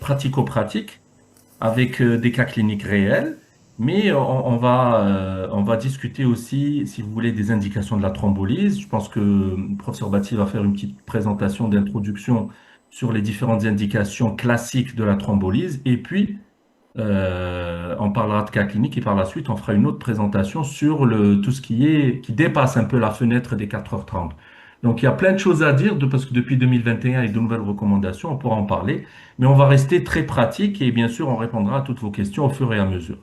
pratico-pratique avec des cas cliniques réels, mais on va discuter aussi, si vous voulez, des indications de la thrombolyse. Je pense que le professeur Batti va faire une petite présentation d'introduction sur les différentes indications classiques de la thrombolyse. Et puis, on parlera de cas cliniques et par la suite, on fera une autre présentation sur tout ce qui dépasse un peu la fenêtre des 4h30. Donc, il y a plein de choses à dire parce que depuis 2021, il y a de nouvelles recommandations, on pourra en parler, mais on va rester très pratique et bien sûr, on répondra à toutes vos questions au fur et à mesure.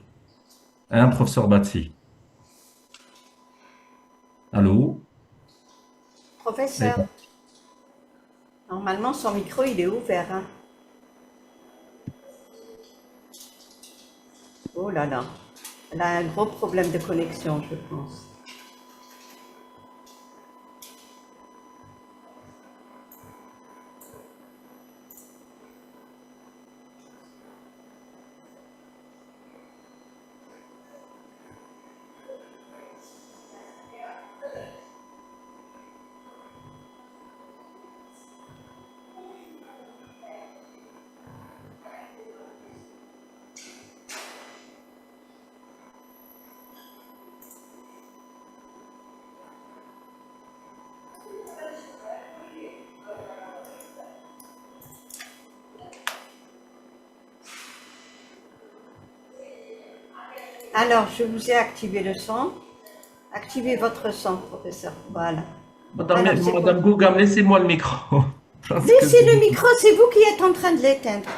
Hein, professeur Batsi? Allô? Professeur, Oui. normalement son micro il est ouvert, hein. Oh là là, elle a un gros problème de connexion, je pense. Alors, je vous ai activé le son. Activez votre son, professeur. Voilà. Alors, c'est bon. Madame Gougam, laissez-moi le micro. Parce que Laissez le micro, c'est vous qui êtes en train de l'éteindre.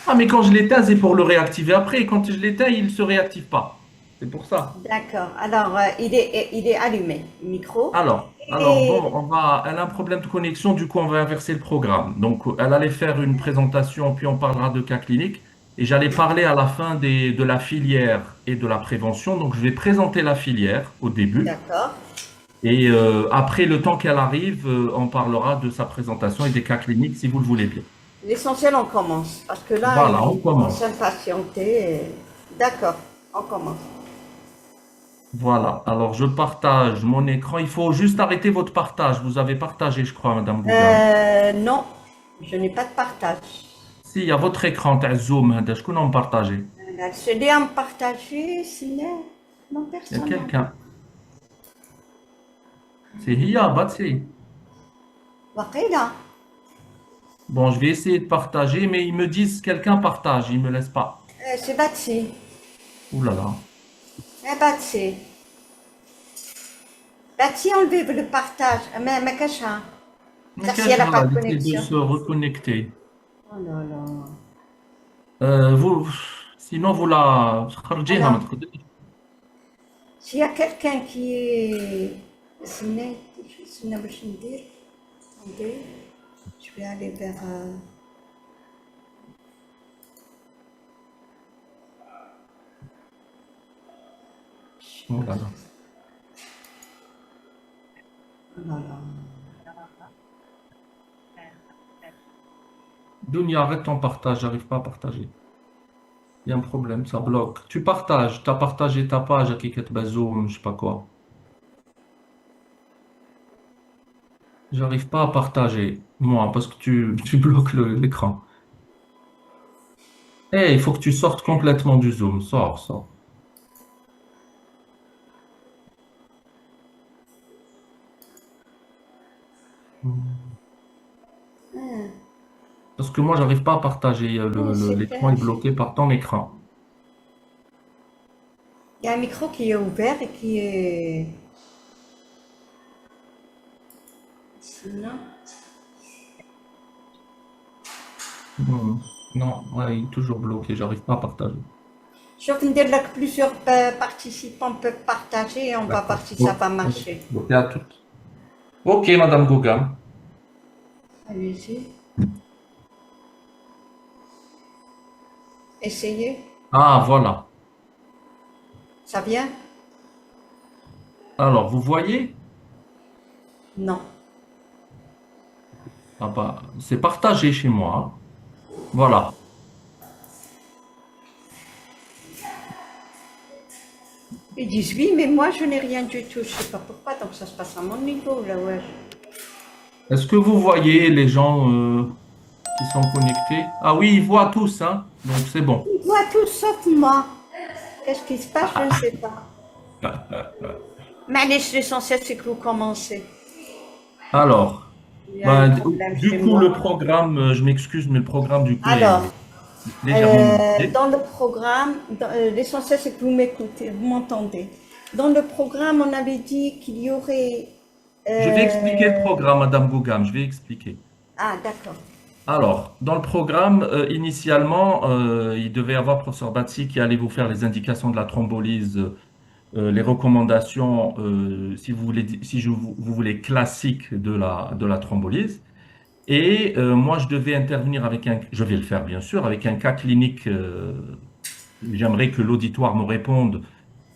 Ah, mais quand je l'éteins, c'est pour le réactiver après. Et quand je l'éteins, il ne se réactive pas. C'est pour ça. D'accord. Alors, il est allumé, le micro. Bon, Et elle a un problème de connexion, du coup, on va inverser le programme. Donc, elle allait faire une présentation, puis on parlera de cas cliniques. Et j'allais parler à la fin de la filière et de la prévention. Donc, je vais présenter la filière au début. d'accord. Et après, le temps qu'elle arrive, on parlera de sa présentation et des cas cliniques, si vous le voulez bien. L'essentiel, on commence. Parce que là, Voilà, on il commence à commence. impatienter. D'accord, on commence. Voilà. Alors, je partage mon écran. Il faut juste arrêter votre partage. Vous avez partagé, je crois, Madame Gougam. Non, je n'ai pas de partage. Si, il y a votre écran, t'as Zoom, هذا شكون عم partagé. Je l'ai à me partager, sinon, non, Il y a personne n'a. quelqu'un. C'est Hiya, Batsi. Waqila. Bon, je vais essayer de partager, mais ils me disent quelqu'un partage, ils me laissent pas. C'est Batsi. Ouh là là. Batsi. Batsi, enlevez le partage. Mais cacha. Mais Ça, si elle n'a pas Kajra, de elle essaie de connexion. se reconnecter. Oh là là. Vous, sinon, vous la. خرجيها ما Alors, تقدريش. s'il y a quelqu'un qui est. Attendez. Je vais aller vers. Oh là là. Oh là là. Dunia, arrête ton partage, j'arrive pas à partager. Il y a un problème, ça bloque. Tu partages, tu as partagé ta page à Kiket Bazoum, je sais pas quoi. J'arrive pas à partager, moi, parce que tu bloques l'écran. Eh, il faut que tu sortes complètement du Zoom. Sors, sors. Parce que moi, j'arrive pas à partager. Oh, L'écran super. est bloqué par ton écran. Il y a un micro qui est ouvert et qui est. Non. Hmm. Non, ouais, il est toujours bloqué. J'arrive pas à partager. Je viens de dire là que plusieurs participants peuvent partager et on va voir D'accord. si ça Ok. va marcher. Bloqué à toutes. Ok, Madame Goga. Allez-y. Essayez. Ah, voilà. Ça vient? Alors, vous voyez? Non. Ah bah, c'est partagé chez moi, hein. Voilà. Ils disent oui, mais moi je n'ai rien du tout. Je sais pas pourquoi, donc ça se passe à mon niveau là, ouais. Est-ce que vous voyez les gens Ils sont connectés. Ah oui, ils voient tous, hein. Donc c'est bon. Il voit tout sauf moi. Qu'est-ce qui se passe? Je ne sais pas. Mais l'essentiel, c'est que vous commencez. Alors, Il y a un ben, problème du chez coup, le moi. programme, je m'excuse, mais le programme, du coup, Alors, est légèrement modifié. dans le programme, l'essentiel, c'est que vous m'écoutez, vous m'entendez. Dans le programme, on avait dit qu'il y aurait... Je vais expliquer le euh, programme, Madame Gougam, je vais expliquer. Ah, d'accord. Alors, dans le programme, initialement, il devait y avoir professeur Batsi qui allait vous faire les indications de la thrombolyse, les recommandations, si vous voulez, vous voulez, classiques de la thrombolyse. Et moi, je devais intervenir avec je vais le faire bien sûr, avec un cas clinique. J'aimerais que l'auditoire me réponde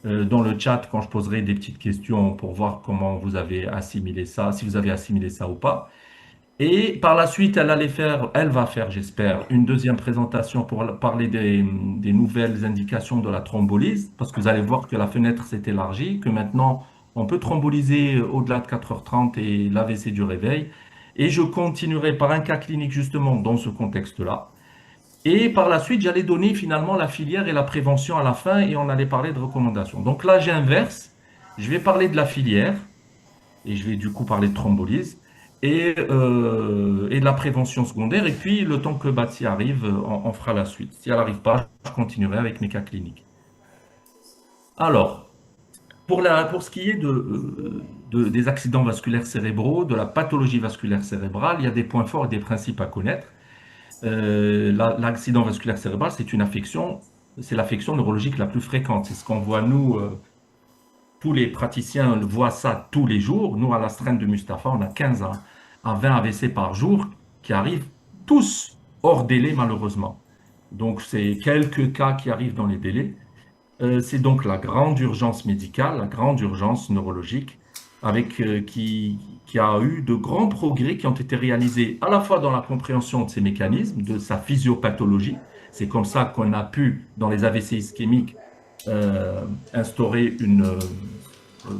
dans le chat quand je poserai des petites questions pour voir comment vous avez assimilé ça, si vous avez assimilé ça ou pas. Et par la suite, elle va faire, j'espère, une deuxième présentation pour parler des nouvelles indications de la thrombolyse, parce que vous allez voir que la fenêtre s'est élargie, que maintenant, on peut thromboliser au-delà de 4h30 et l'AVC du réveil. Et je continuerai par un cas clinique justement dans ce contexte-là. Et par la suite, j'allais donner finalement la filière et la prévention à la fin et on allait parler de recommandations. Donc là, j'inverse. Je vais parler de la filière et je vais du coup parler de thrombolyse et de la prévention secondaire. Et puis, le temps que Bati arrive, on fera la suite. Si elle n'arrive pas, je continuerai avec mes cas cliniques. Alors, pour ce qui est des accidents vasculaires cérébraux, de la pathologie vasculaire cérébrale, il y a des points forts et des principes à connaître. L'accident vasculaire cérébral, c'est l'affection neurologique la plus fréquente. C'est ce qu'on voit, nous, tous les praticiens voient ça tous les jours. Nous, à l'astreinte de Mustapha, on a 15 à 20 AVC par jour qui arrivent tous hors délai, malheureusement. Donc, c'est quelques cas qui arrivent dans les délais. C'est donc la grande urgence médicale, la grande urgence neurologique, qui a eu de grands progrès qui ont été réalisés à la fois dans la compréhension de ces mécanismes, de sa physiopathologie. C'est comme ça qu'on a pu, dans les AVC ischémiques, instaurer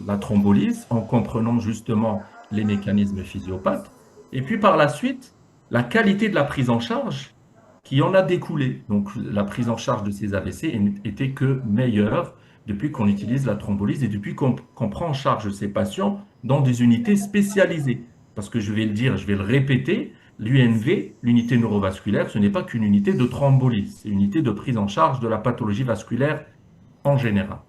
la thrombolyse en comprenant justement les mécanismes physiopathes. Et puis par la suite, la qualité de la prise en charge qui en a découlé. Donc la prise en charge de ces AVC était que meilleure depuis qu'on utilise la thrombolyse et depuis qu'on prend en charge ces patients dans des unités spécialisées. Parce que je vais le dire, je vais le répéter, l'UNV, l'unité neurovasculaire, ce n'est pas qu'une unité de thrombolyse, c'est une unité de prise en charge de la pathologie vasculaire en général.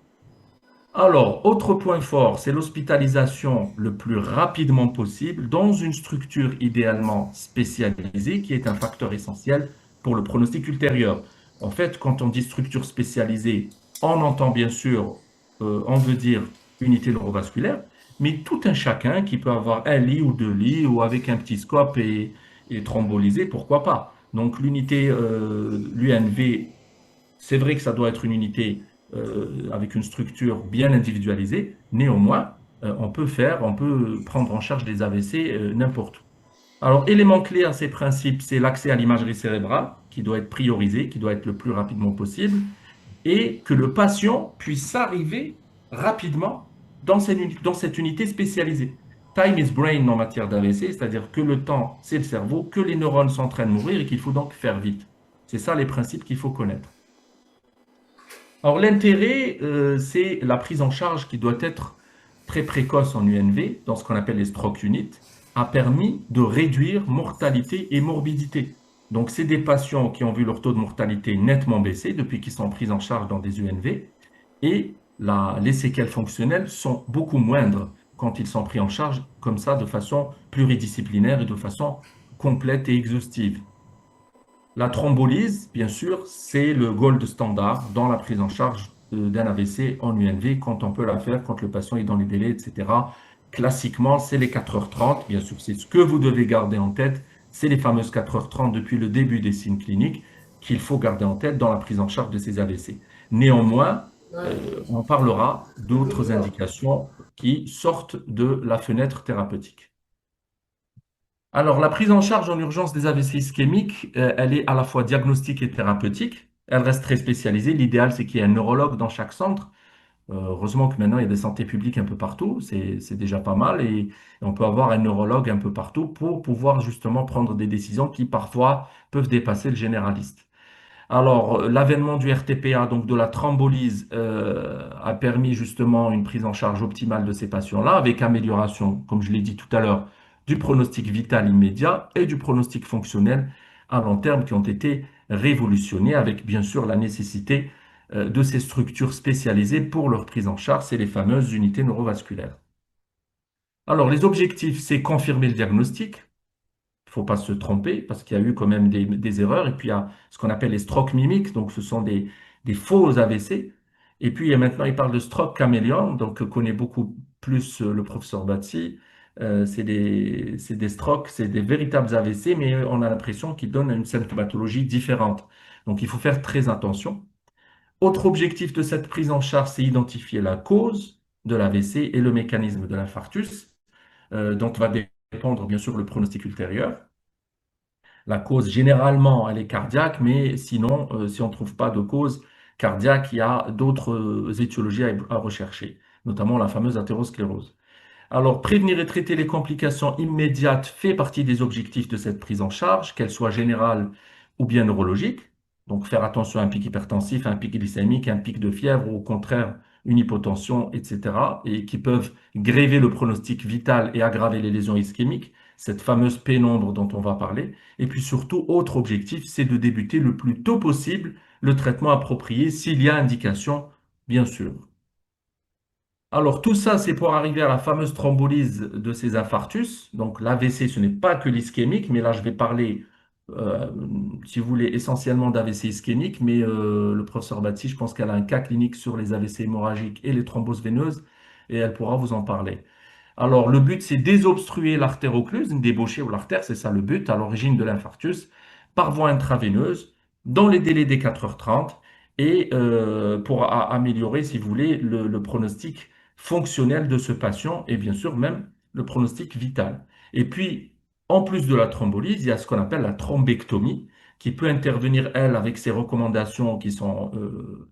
Alors, autre point fort, c'est l'hospitalisation le plus rapidement possible dans une structure idéalement spécialisée qui est un facteur essentiel pour le pronostic ultérieur. En fait, quand on dit structure spécialisée, on entend bien sûr, on veut dire unité neurovasculaire, mais tout un chacun qui peut avoir un lit ou deux lits ou avec un petit scope et thrombolyser, pourquoi pas. Donc l'unité, l'UNV, c'est vrai que ça doit être une unité avec une structure bien individualisée. Néanmoins, on peut prendre en charge les AVC n'importe où. Alors, élément clé à ces principes, c'est l'accès à l'imagerie cérébrale qui doit être priorisé, qui doit être le plus rapidement possible, et que le patient puisse arriver rapidement dans cette unité spécialisée. Time is brain en matière d'AVC, c'est-à-dire que le temps, c'est le cerveau, que les neurones sont en train de mourir et qu'il faut donc faire vite. C'est ça les principes qu'il faut connaître. Alors, l'intérêt, c'est la prise en charge qui doit être très précoce en UNV, dans ce qu'on appelle les stroke units, a permis de réduire mortalité et morbidité. Donc, c'est des patients qui ont vu leur taux de mortalité nettement baisser depuis qu'ils sont pris en charge dans des UNV et les séquelles fonctionnelles sont beaucoup moindres quand ils sont pris en charge comme ça de façon pluridisciplinaire et de façon complète et exhaustive. La thrombolyse, bien sûr, c'est le gold standard dans la prise en charge d'un AVC en UNV quand on peut la faire, quand le patient est dans les délais, etc. Classiquement, c'est les 4h30. Bien sûr, c'est ce que vous devez garder en tête. C'est les fameuses 4h30 depuis le début des signes cliniques qu'il faut garder en tête dans la prise en charge de ces AVC. Néanmoins, on parlera d'autres indications qui sortent de la fenêtre thérapeutique. Alors, la prise en charge en urgence des AVC ischémiques, elle est à la fois diagnostique et thérapeutique. Elle reste très spécialisée. L'idéal, c'est qu'il y ait un neurologue dans chaque centre Heureusement que maintenant, il y a des santé publiques un peu partout, c'est déjà pas mal, et on peut avoir un neurologue un peu partout pour pouvoir justement prendre des décisions qui parfois peuvent dépasser le généraliste. Alors, l'avènement du RTPA, donc de la thrombolyse, a permis justement une prise en charge optimale de ces patients-là, avec amélioration, comme je l'ai dit tout à l'heure, du pronostic vital immédiat et du pronostic fonctionnel à long terme qui ont été révolutionnés, avec bien sûr la nécessité de ces structures spécialisées pour leur prise en charge, c'est les fameuses unités neurovasculaires. Alors, les objectifs, c'est confirmer le diagnostic, il ne faut pas se tromper parce qu'il y a eu quand même des erreurs. Et puis, il y a ce qu'on appelle les stroke mimiques. Donc, ce sont des faux AVC. Et puis, maintenant, il parle de stroke caméléon. Donc, connaît beaucoup plus le professeur Batsi. C'est des strokes, c'est des véritables AVC, mais on a l'impression qu'ils donnent une symptomatologie différente. Donc, il faut faire très attention. Autre objectif de cette prise en charge, c'est identifier la cause de l'AVC et le mécanisme de l'infarctus, dont va dépendre bien sûr le pronostic ultérieur. La cause, généralement, elle est cardiaque, mais sinon, si on ne trouve pas de cause cardiaque, il y a d'autres étiologies à rechercher, notamment la fameuse athérosclérose. Alors, prévenir et traiter les complications immédiates fait partie des objectifs de cette prise en charge, qu'elle soit générale ou bien neurologique. Donc, faire attention à un pic hypertensif, à un pic glycémique, à un pic de fièvre, ou au contraire, une hypotension, etc., et qui peuvent gréver le pronostic vital et aggraver les lésions ischémiques, cette fameuse pénombre dont on va parler. Et puis surtout, autre objectif, c'est de débuter le plus tôt possible le traitement approprié s'il y a indication, bien sûr. Alors, tout ça, c'est pour arriver à la fameuse thrombolyse de ces infarctus. Donc, l'AVC, ce n'est pas que l'ischémique, mais là, je vais parler, euh, si vous voulez, essentiellement d'AVC ischémique. Mais le professeur Batsi, je pense qu'elle a un cas clinique sur les AVC hémorragiques et les thromboses veineuses, et elle pourra vous en parler. Alors, le but, c'est désobstruer l'artère occluse, une débauchée ou l'artère, c'est ça le but, à l'origine de l'infarctus, par voie intraveineuse, dans les délais des 4h30, et pour améliorer, si vous voulez, le pronostic fonctionnel de ce patient, et bien sûr même le pronostic vital. Et puis, en plus de la thrombolyse, il y a ce qu'on appelle la thrombectomie, qui peut intervenir, elle, avec ses recommandations qui sont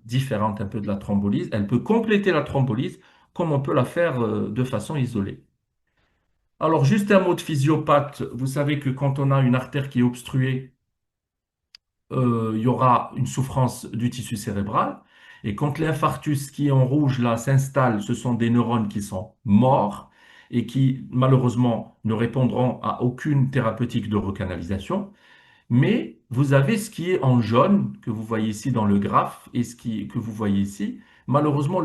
différentes un peu de la thrombolyse. Elle peut compléter la thrombolyse comme on peut la faire de façon isolée. Alors, juste un mot de physiopathe. Vous savez que quand on a une artère qui est obstruée, il y aura une souffrance du tissu cérébral. Et quand l'infarctus qui est en rouge là s'installe, ce sont des neurones qui sont morts et qui malheureusement ne répondront à aucune thérapeutique de recanalisation. Mais vous avez ce qui est en jaune, que vous voyez ici dans le graphe, et que vous voyez ici. Malheureusement,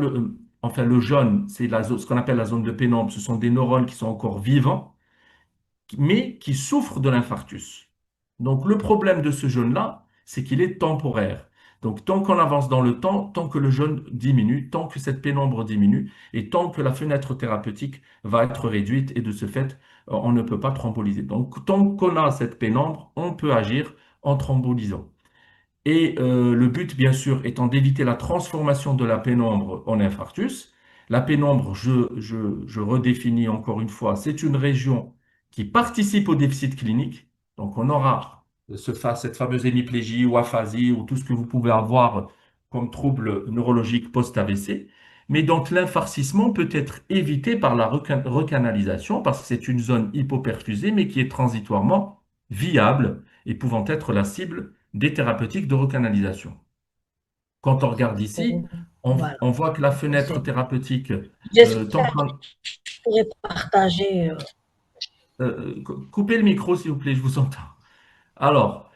enfin, le jaune, c'est ce qu'on appelle la zone de pénombre. Ce sont des neurones qui sont encore vivants, mais qui souffrent de l'infarctus. Donc, le problème de ce jaune-là, c'est qu'il est temporaire. Donc, tant qu'on avance dans le temps, tant que le jaune diminue, tant que cette pénombre diminue, et tant que la fenêtre thérapeutique va être réduite, et de ce fait, on ne peut pas thromboliser. Donc, tant qu'on a cette pénombre, on peut agir en thrombolisant. Et le but, bien sûr, étant d'éviter la transformation de la pénombre en infarctus. La pénombre, je redéfinis encore une fois, c'est une région qui participe au déficit clinique. Donc, on aura cette fameuse hémiplégie ou aphasie ou tout ce que vous pouvez avoir comme trouble neurologique post-AVC. Mais donc, l'infarcissement peut être évité par la recanalisation parce que c'est une zone hypoperfusée, mais qui est transitoirement viable et pouvant être la cible des thérapeutiques de recanalisation. Quand on regarde ici, Voilà, on voit que la c'est fenêtre thérapeutique, tant j'espère que qu'on- je pourrai partager. coupez le micro s'il vous plaît, je vous entends. Alors,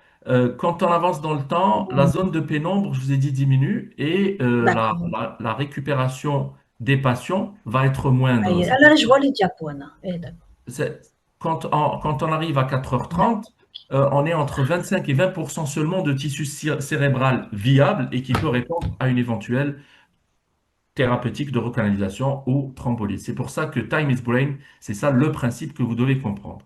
quand on avance dans le temps, la zone de pénombre, je vous ai dit, diminue et D'accord. la récupération des patients va être moindre. أنا je vois les diapos أنا. إيه d'accord. Quand on arrive à 4h30, D'accord. on est entre 25 et 20% seulement de tissu cérébral viable et qui peut répondre à une éventuelle thérapeutique de recanalisation ou thrombolyse. C'est pour ça que time is brain, c'est ça le principe que vous devez comprendre.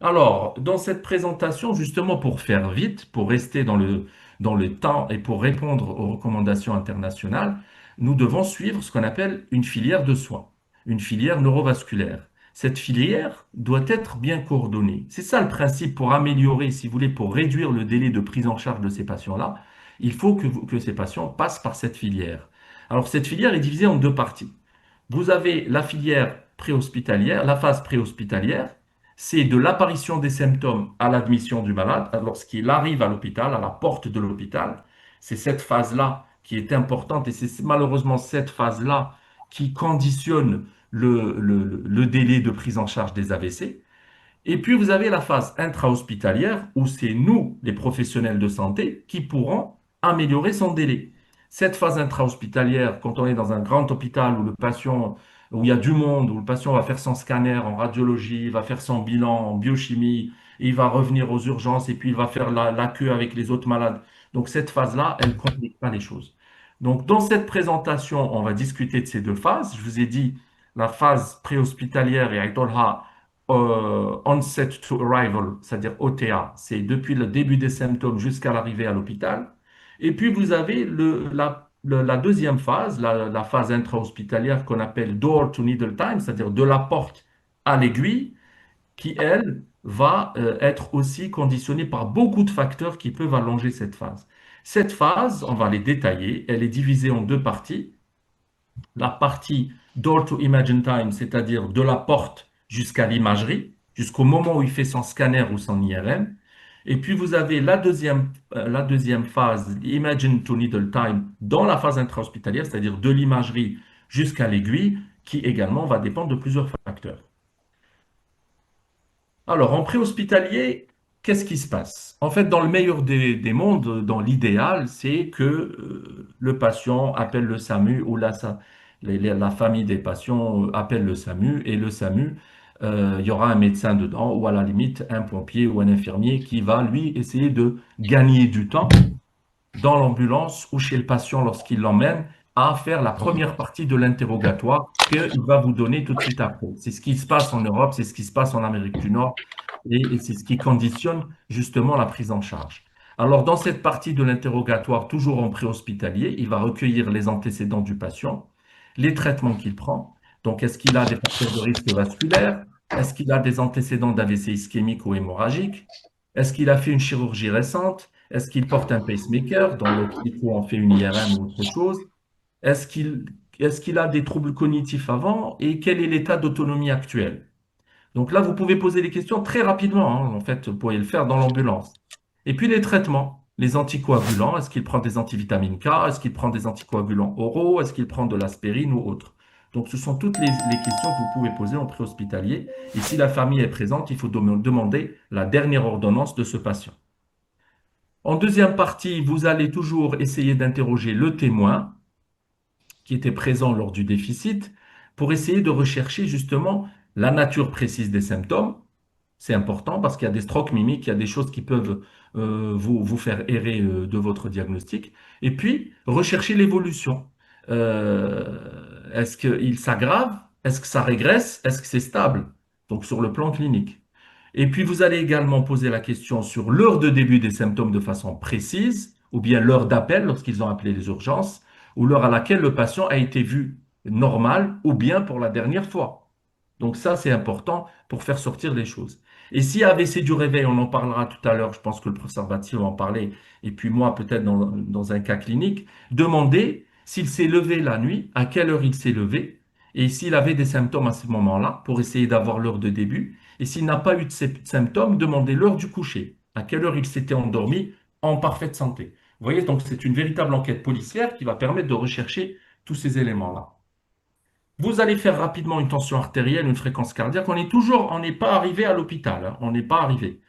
Alors, dans cette présentation, justement pour faire vite, pour rester dans le temps et pour répondre aux recommandations internationales, nous devons suivre ce qu'on appelle une filière de soins, une filière neurovasculaire. Cette filière doit être bien coordonnée. C'est ça le principe pour améliorer, si vous voulez, pour réduire le délai de prise en charge de ces patients-là. Il faut que ces patients passent par cette filière. Alors, cette filière est divisée en deux parties. Vous avez la filière préhospitalière, la phase préhospitalière, c'est de l'apparition des symptômes à l'admission du malade, lorsqu'il arrive à l'hôpital, à la porte de l'hôpital. C'est cette phase-là qui est importante et c'est malheureusement cette phase-là qui conditionne le délai de prise en charge des AVC. Et puis, vous avez la phase intra-hospitalière où c'est nous, les professionnels de santé, qui pourrons améliorer son délai. Cette phase intra-hospitalière, quand on est dans un grand hôpital où le patient, où il y a du monde, où le patient va faire son scanner en radiologie, va faire son bilan en biochimie, et il va revenir aux urgences et puis il va faire la queue avec les autres malades. Donc, cette phase-là, elle ne complique pas les choses. Donc, dans cette présentation, on va discuter de ces deux phases. Je vous ai dit la phase préhospitalière et I told her, onset to arrival, c'est-à-dire OTA, c'est depuis le début des symptômes jusqu'à l'arrivée à l'hôpital. Et puis vous avez la deuxième phase, la phase intra-hospitalière qu'on appelle door to needle time, c'est-à-dire de la porte à l'aiguille, qui, elle, va être aussi conditionnée par beaucoup de facteurs qui peuvent allonger cette phase. Cette phase, on va les détailler, elle est divisée en deux parties la partie door to imagine time, c'est-à-dire de la porte jusqu'à l'imagerie, jusqu'au moment où il fait son scanner ou son IRM. Et puis vous avez la deuxième phase, imagine to needle time, dans la phase intra-hospitalière, c'est-à-dire de l'imagerie jusqu'à l'aiguille, qui également va dépendre de plusieurs facteurs. Alors, en préhospitalier, qu'est-ce qui se passe? En fait, dans le meilleur des mondes, dans l'idéal, c'est que le patient appelle le SAMU ou la famille des patients appelle le SAMU et le SAMU, il y aura un médecin dedans ou à la limite un pompier ou un infirmier qui va lui essayer de gagner du temps dans l'ambulance ou chez le patient lorsqu'il l'emmène à faire la première partie de l'interrogatoire qu'il va vous donner tout de suite après. C'est ce qui se passe en Europe, c'est ce qui se passe en Amérique du Nord et c'est ce qui conditionne justement la prise en charge. Alors, dans cette partie de l'interrogatoire, toujours en préhospitalier, il va recueillir les antécédents du patient, les traitements qu'il prend. Donc, est-ce qu'il a des facteurs de risque vasculaire? Est-ce qu'il a des antécédents d'AVC ischémique ou hémorragique? Est-ce qu'il a fait une chirurgie récente? Est-ce qu'il porte un pacemaker dans le cas où on fait une IRM ou autre chose? Est-ce qu'il a des troubles cognitifs avant? Et quel est l'état d'autonomie actuel? Donc là, vous pouvez poser des questions très rapidement, hein. En fait, vous pouvez le faire dans l'ambulance. Et puis les traitements, les anticoagulants, est-ce qu'il prend des antivitamines K? Est-ce qu'il prend des anticoagulants oraux? Est-ce qu'il prend de l'aspirine ou autre? Donc ce sont toutes les questions que vous pouvez poser en préhospitalier. Et si la famille est présente, il faut demander la dernière ordonnance de ce patient. En deuxième partie, vous allez toujours essayer d'interroger le témoin qui était présent lors du déficit pour essayer de rechercher justement la nature précise des symptômes. C'est important parce qu'il y a des strokes mimiques, il y a des choses qui peuvent vous faire errer de votre diagnostic. Et puis, rechercher l'évolution. Est-ce qu'il s'aggrave? Est-ce que ça régresse? Est-ce que c'est stable? Donc, sur le plan clinique. Et puis, vous allez également poser la question sur l'heure de début des symptômes de façon précise, ou bien l'heure d'appel lorsqu'ils ont appelé les urgences, ou l'heure à laquelle le patient a été vu normal, ou bien pour la dernière fois. Donc ça, c'est important pour faire sortir les choses. Et si AVC du réveil, on en parlera tout à l'heure, je pense que le professeur Batti va en parler, et puis moi peut-être dans un cas clinique, demandez s'il s'est levé la nuit, à quelle heure il s'est levé, et s'il avait des symptômes à ce moment-là, pour essayer d'avoir l'heure de début. Et s'il n'a pas eu de symptômes, demandez l'heure du coucher, à quelle heure il s'était endormi en parfaite santé. Vous voyez, donc c'est une véritable enquête policière qui va permettre de rechercher tous ces éléments-là. Vous allez faire rapidement une tension artérielle, une fréquence cardiaque. On n'est pas arrivé à l'hôpital, hein. On n'est pas arrivé.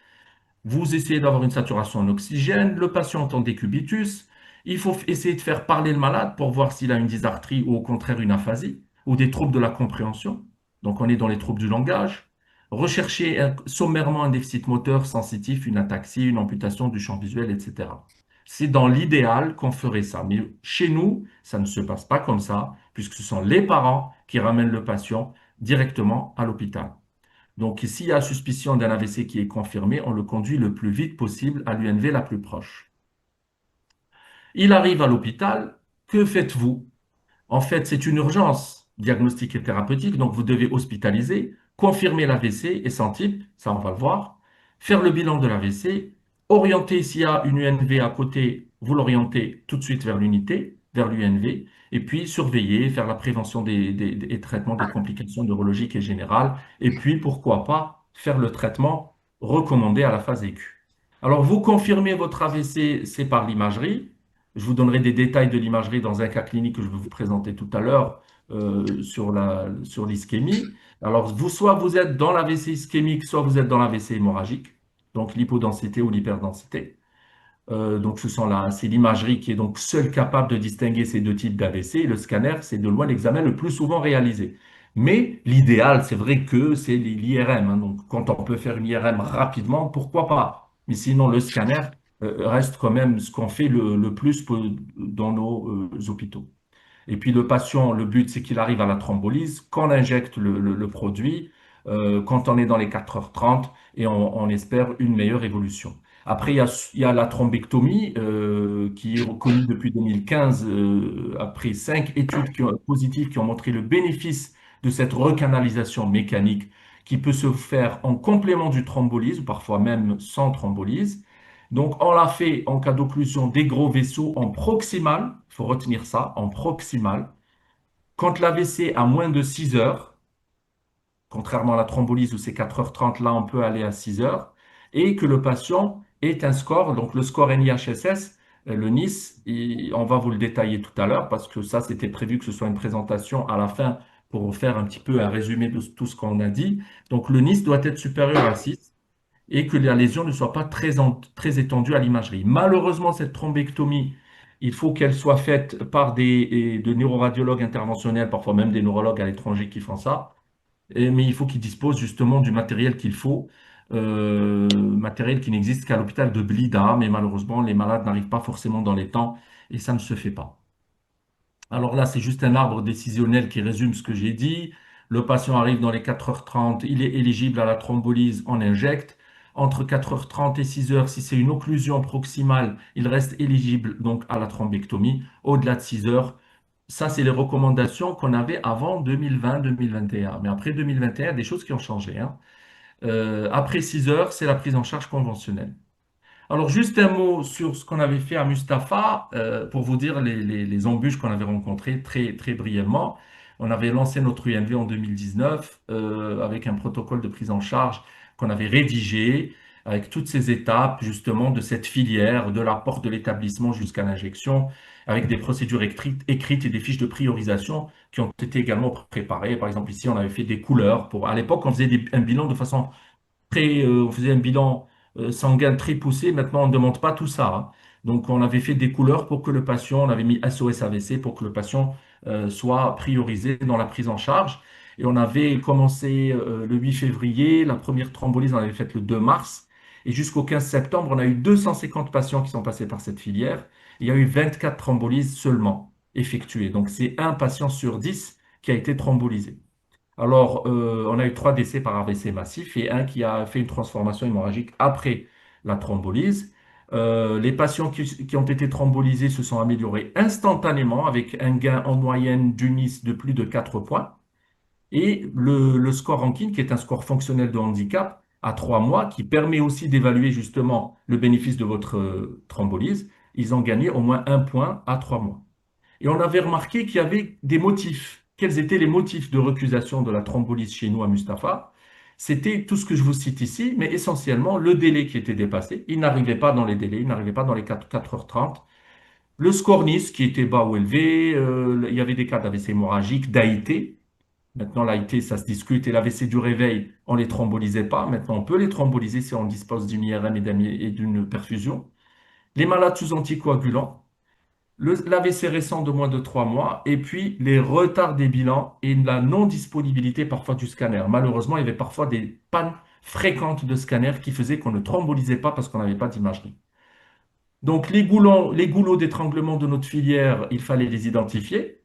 Vous essayez d'avoir une saturation en oxygène, le patient entend des cubitus. Il faut essayer de faire parler le malade pour voir s'il a une dysarthrie ou au contraire une aphasie ou des troubles de la compréhension. Donc on est dans les troubles du langage. Rechercher sommairement un déficit moteur sensitif, une ataxie, une amputation du champ visuel, etc. C'est dans l'idéal qu'on ferait ça. Mais chez nous, ça ne se passe pas comme ça, puisque ce sont les parents qui ramènent le patient directement à l'hôpital. Donc, s'il y a suspicion d'un AVC qui est confirmé, on le conduit le plus vite possible à l'UNV la plus proche. Il arrive à l'hôpital, que faites-vous? En fait, c'est une urgence diagnostique et thérapeutique, donc vous devez hospitaliser, confirmer l'AVC et son type, ça on va le voir, faire le bilan de l'AVC, orienter s'il y a une UNV à côté, vous l'orientez tout de suite vers l'unité, vers l'UNV, Et puis surveiller, faire la prévention et traitement des complications neurologiques et générales. Et puis, pourquoi pas, faire le traitement recommandé à la phase aiguë. Alors, vous confirmez votre AVC, c'est par l'imagerie. Je vous donnerai des détails de l'imagerie dans un cas clinique que je vais vous présenter tout à l'heure sur l'ischémie. Alors, soit vous êtes dans l'AVC ischémique, soit vous êtes dans l'AVC hémorragique, donc l'hypodensité ou l'hyperdensité. Donc, c'est l'imagerie qui est donc seule capable de distinguer ces deux types d'AVC. Et le scanner, c'est de loin l'examen le plus souvent réalisé. Mais l'idéal, c'est vrai que c'est l'IRM, hein. Donc, quand on peut faire une IRM rapidement, pourquoi pas? Mais sinon, le scanner reste quand même ce qu'on fait le plus dans nos hôpitaux. Et puis le patient, le but, c'est qu'il arrive à la thrombolyse, qu'on injecte le produit, quand on est dans les 4h30 et on espère une meilleure évolution. Après, il y a la thrombectomie qui est reconnue depuis 2015 après 5 études positives qui ont montré le bénéfice de cette recanalisation mécanique qui peut se faire en complément du thrombolyse ou parfois même sans thrombolyse. Donc, on l'a fait en cas d'occlusion des gros vaisseaux en proximal, il faut retenir ça, en proximal. Quand l'AVC a moins de 6 heures, contrairement à la thrombolyse où c'est 4h30, là on peut aller à 6 heures, et que le patient ait un score, donc le score NIHSS, le NIS, on va vous le détailler tout à l'heure parce que ça c'était prévu que ce soit une présentation à la fin pour faire un petit peu un résumé de tout ce qu'on a dit. Donc le NIS doit être supérieur à 6 et que la lésion ne soit pas très étendue à l'imagerie. Malheureusement, cette thrombectomie, il faut qu'elle soit faite par de neuroradiologues interventionnels, parfois même des neurologues à l'étranger qui font ça. Mais il faut qu'ils disposent justement du matériel qu'il faut, matériel qui n'existe qu'à l'hôpital de Blida, mais malheureusement, les malades n'arrivent pas forcément dans les temps et ça ne se fait pas. Alors là, c'est juste un arbre décisionnel qui résume ce que j'ai dit. Le patient arrive dans les 4h30, il est éligible à la thrombolyse, on injecte. Entre 4h30 et 6h, si c'est une occlusion proximale, il reste éligible donc à la thrombectomie. Au-delà de 6h, ça, c'est les recommandations qu'on avait avant 2020-2021. Mais après 2021, des choses qui ont changé, hein. Après 6h, c'est la prise en charge conventionnelle. Alors, juste un mot sur ce qu'on avait fait à Mustapha, pour vous dire les embûches qu'on avait rencontrées très, très brièvement. On avait lancé notre UNV en 2019 avec un protocole de prise en charge qu'on avait rédigé avec toutes ces étapes justement de cette filière, de la porte de l'établissement jusqu'à l'injection, avec des procédures écrites et des fiches de priorisation qui ont été également préparées. Par exemple, ici, on avait fait des couleurs pour, à l'époque, on faisait un bilan de façon on faisait un bilan sanguin très poussé. Maintenant, on ne demande pas tout ça, hein. Donc, on avait fait des couleurs pour que le patient, on avait mis SOS AVC pour que le patient soit priorisé dans la prise en charge. Et on avait commencé le 8 février, la première thrombolyse, on avait faite le 2 mars. Et jusqu'au 15 septembre, on a eu 250 patients qui sont passés par cette filière. Il y a eu 24 thrombolyses seulement effectuées. Donc, c'est un patient sur 10 qui a été thrombolysé. Alors, on a eu 3 décès par AVC massif et un qui a fait une transformation hémorragique après la thrombolyse. Les patients qui ont été thrombolysés se sont améliorés instantanément avec un gain en moyenne d'UNIS de plus de 4 points. Et le score Rankin, qui est un score fonctionnel de handicap à 3 mois, qui permet aussi d'évaluer justement le bénéfice de votre thrombolyse, ils ont gagné au moins 1 point à 3 mois. Et on avait remarqué qu'il y avait des motifs. Quels étaient les motifs de recusation de la thrombolyse chez nous à Mustapha? C'était tout ce que je vous cite ici, mais essentiellement le délai qui était dépassé. Il n'arrivait pas dans les délais, il n'arrivait pas dans les 4h30. Le score NIS qui était bas ou élevé, il y avait des cas d'AVC hémorragique, d'AIT. Maintenant, l'AIT, ça se discute, et l'AVC du réveil, on ne les thrombolysait pas. Maintenant, on peut les thromboliser si on dispose d'une IRM et d'une perfusion. Les malades sous anticoagulants, l'AVC récent de moins de 3 mois, et puis les retards des bilans et la non-disponibilité parfois du scanner. Malheureusement, il y avait parfois des pannes fréquentes de scanner qui faisaient qu'on ne thrombolisait pas parce qu'on n'avait pas d'imagerie. Donc les goulots d'étranglement de notre filière, il fallait les identifier.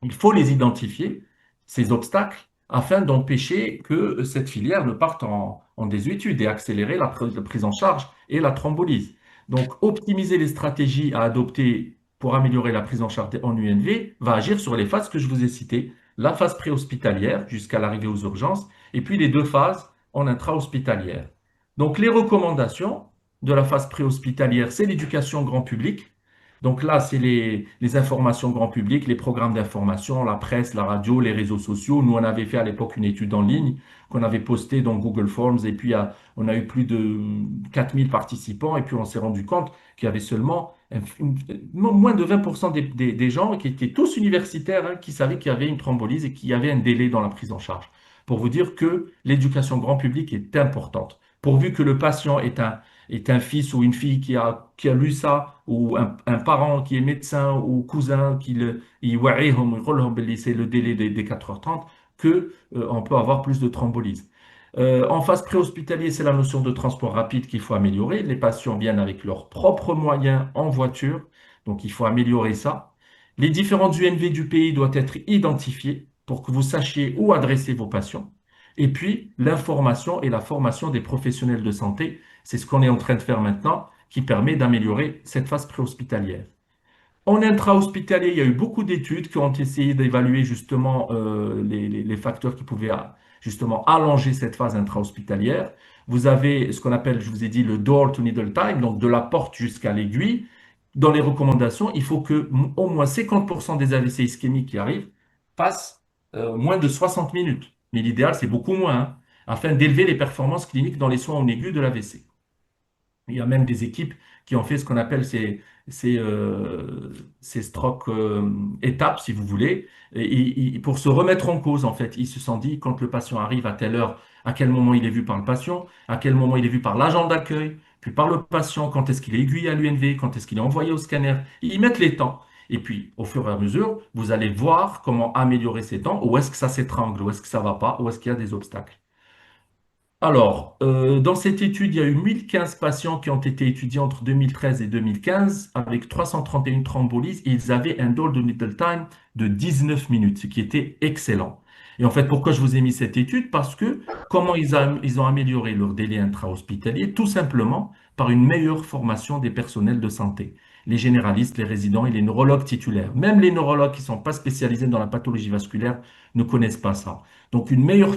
Il faut les identifier, ces obstacles, afin d'empêcher que cette filière ne parte en désuétude et accélérer la prise en charge et la thrombolyse. Donc, optimiser les stratégies à adopter pour améliorer la prise en charge en UNV va agir sur les phases que je vous ai citées, la phase préhospitalière jusqu'à l'arrivée aux urgences, et puis les 2 phases en intra-hospitalière. Donc, les recommandations de la phase préhospitalière, c'est l'éducation grand public, Donc là, c'est les informations grand public, les programmes d'information, la presse, la radio, les réseaux sociaux. Nous, on avait fait à l'époque une étude en ligne qu'on avait postée dans Google Forms et puis on a eu plus de 4000 participants et puis on s'est rendu compte qu'il y avait seulement moins de 20% des gens qui étaient tous universitaires hein, qui savaient qu'il y avait une thrombolyse et qu'il y avait un délai dans la prise en charge. Pour vous dire que l'éducation grand public est importante. Pourvu que le patient est un fils ou une fille qui a lu ça, ou un parent qui est médecin ou cousin qui يوعيهم ويقول لهم c'est le délai des 4h30, que, on peut avoir plus de thrombolyse. En phase préhospitalier, c'est la notion de transport rapide qu'il faut améliorer. Les patients viennent avec leurs propres moyens en voiture, donc il faut améliorer ça. Les différentes UNV du pays doivent être identifiées pour que vous sachiez où adresser vos patients. Et puis, l'information et la formation des professionnels de santé, c'est ce qu'on est en train de faire maintenant, qui permet d'améliorer cette phase préhospitalière. En intra-hospitalier, il y a eu beaucoup d'études qui ont essayé d'évaluer justement les facteurs qui pouvaient justement allonger cette phase intra-hospitalière. Vous avez ce qu'on appelle, je vous ai dit, le door to needle time, donc de la porte jusqu'à l'aiguille. Dans les recommandations, il faut que au moins 50% des AVC ischémiques qui arrivent passent moins de 60 minutes. Mais l'idéal, c'est beaucoup moins, hein, afin d'élever les performances cliniques dans les soins en aigu de l'AVC. Il y a même des équipes qui ont fait ce qu'on appelle ces stroke étapes, si vous voulez, pour se remettre en cause, en fait. Ils se sont dit, quand le patient arrive à telle heure, à quel moment il est vu par le patient, à quel moment il est vu par l'agent d'accueil, puis par le patient, quand est-ce qu'il est aiguillé à l'UNV, quand est-ce qu'il est envoyé au scanner. Ils mettent les temps. Et puis, au fur et à mesure, vous allez voir comment améliorer ces temps, où est-ce que ça s'étrangle, où est-ce que ça va pas, où est-ce qu'il y a des obstacles. Alors, dans cette étude, il y a eu 1015 patients qui ont été étudiés entre 2013 et 2015 avec 331 thrombolyses et ils avaient un door de needle time de 19 minutes, ce qui était excellent. Et en fait, pourquoi je vous ai mis cette étude? Parce que comment ils ont amélioré leur délai intra-hospitalier? Tout simplement par une meilleure formation des personnels de santé, les généralistes, les résidents et les neurologues titulaires. Même les neurologues qui ne sont pas spécialisés dans la pathologie vasculaire ne connaissent pas ça. Donc, une meilleure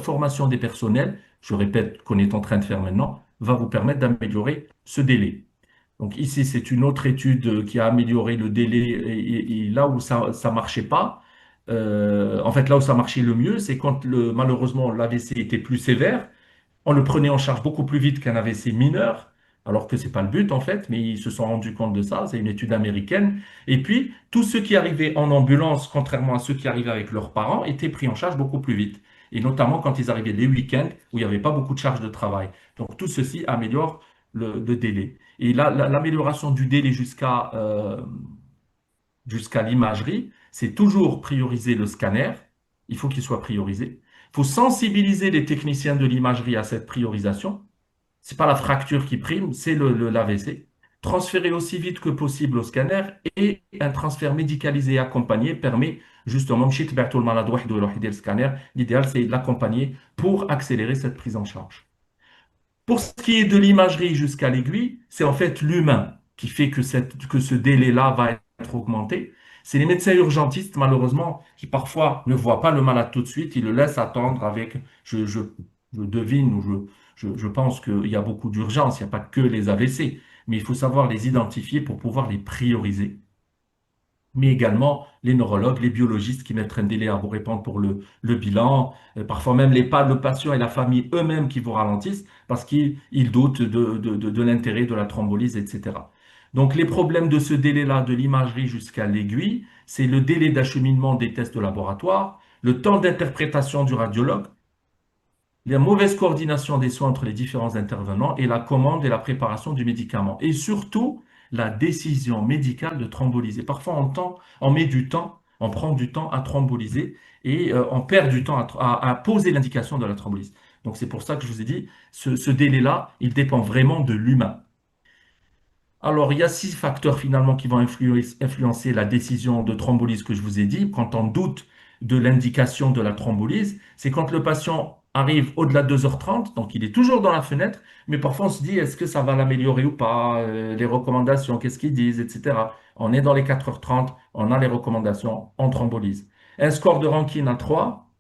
formation des personnels, je répète, qu'on est en train de faire maintenant, va vous permettre d'améliorer ce délai. Donc ici, c'est une autre étude qui a amélioré le délai et là où ça ne marchait pas, en fait, là où ça marchait le mieux, c'est quand malheureusement l'AVC était plus sévère, on le prenait en charge beaucoup plus vite qu'un AVC mineur, alors que c'est pas le but en fait, mais ils se sont rendus compte de ça, c'est une étude américaine. Et puis, tous ceux qui arrivaient en ambulance, contrairement à ceux qui arrivaient avec leurs parents, étaient pris en charge beaucoup plus vite. Et notamment quand ils arrivaient les week-ends, où il n'y avait pas beaucoup de charges de travail. Donc tout ceci améliore le délai. Et là, l'amélioration du délai jusqu'à l'imagerie, c'est toujours prioriser le scanner. Il faut qu'il soit priorisé. Il faut sensibiliser les techniciens de l'imagerie à cette priorisation. C'est pas la fracture qui prime, c'est l'AVC. Transférer aussi vite que possible au scanner et un transfert médicalisé accompagné permet justement, مشي تبعتوا المرض وحده يروح يدير scanner. L'idéal, c'est de l'accompagner pour accélérer cette prise en charge. Pour ce qui est de l'imagerie jusqu'à l'aiguille, c'est en fait l'humain qui fait que ce délai-là va être augmenté. C'est les médecins urgentistes, malheureusement, qui parfois ne voient pas le malade tout de suite, ils le laissent attendre avec, je devine ou je pense qu'il y a beaucoup d'urgences, il n'y a pas que les AVC, mais il faut savoir les identifier pour pouvoir les prioriser, mais également les neurologues, les biologistes qui mettent un délai à vous répondre pour le bilan, parfois même le patient et la famille eux-mêmes qui vous ralentissent parce qu'ils doutent de l'intérêt de la thrombolyse, etc. Donc les problèmes de ce délai-là, de l'imagerie jusqu'à l'aiguille, c'est le délai d'acheminement des tests de laboratoire, le temps d'interprétation du radiologue, la mauvaise coordination des soins entre les différents intervenants et la commande et la préparation du médicament. Et surtout, la décision médicale de thromboliser. Parfois, on met du temps, on prend du temps à thromboliser et on perd du temps à poser l'indication de la thrombolyse. Donc, c'est pour ça que je vous ai dit, ce délai-là, il dépend vraiment de l'humain. Alors, il y a 6 facteurs finalement qui vont influencer la décision de thrombolyse que je vous ai dit. Quand on doute de l'indication de la thrombolyse, c'est quand le patient arrive au-delà de 2h30, donc il est toujours dans la fenêtre, mais parfois on se dit est-ce que ça va l'améliorer ou pas, les recommandations, qu'est-ce qu'ils disent, etc. On est dans les 4h30, on a les recommandations, on thrombolyse. Un score de Rankine à 3,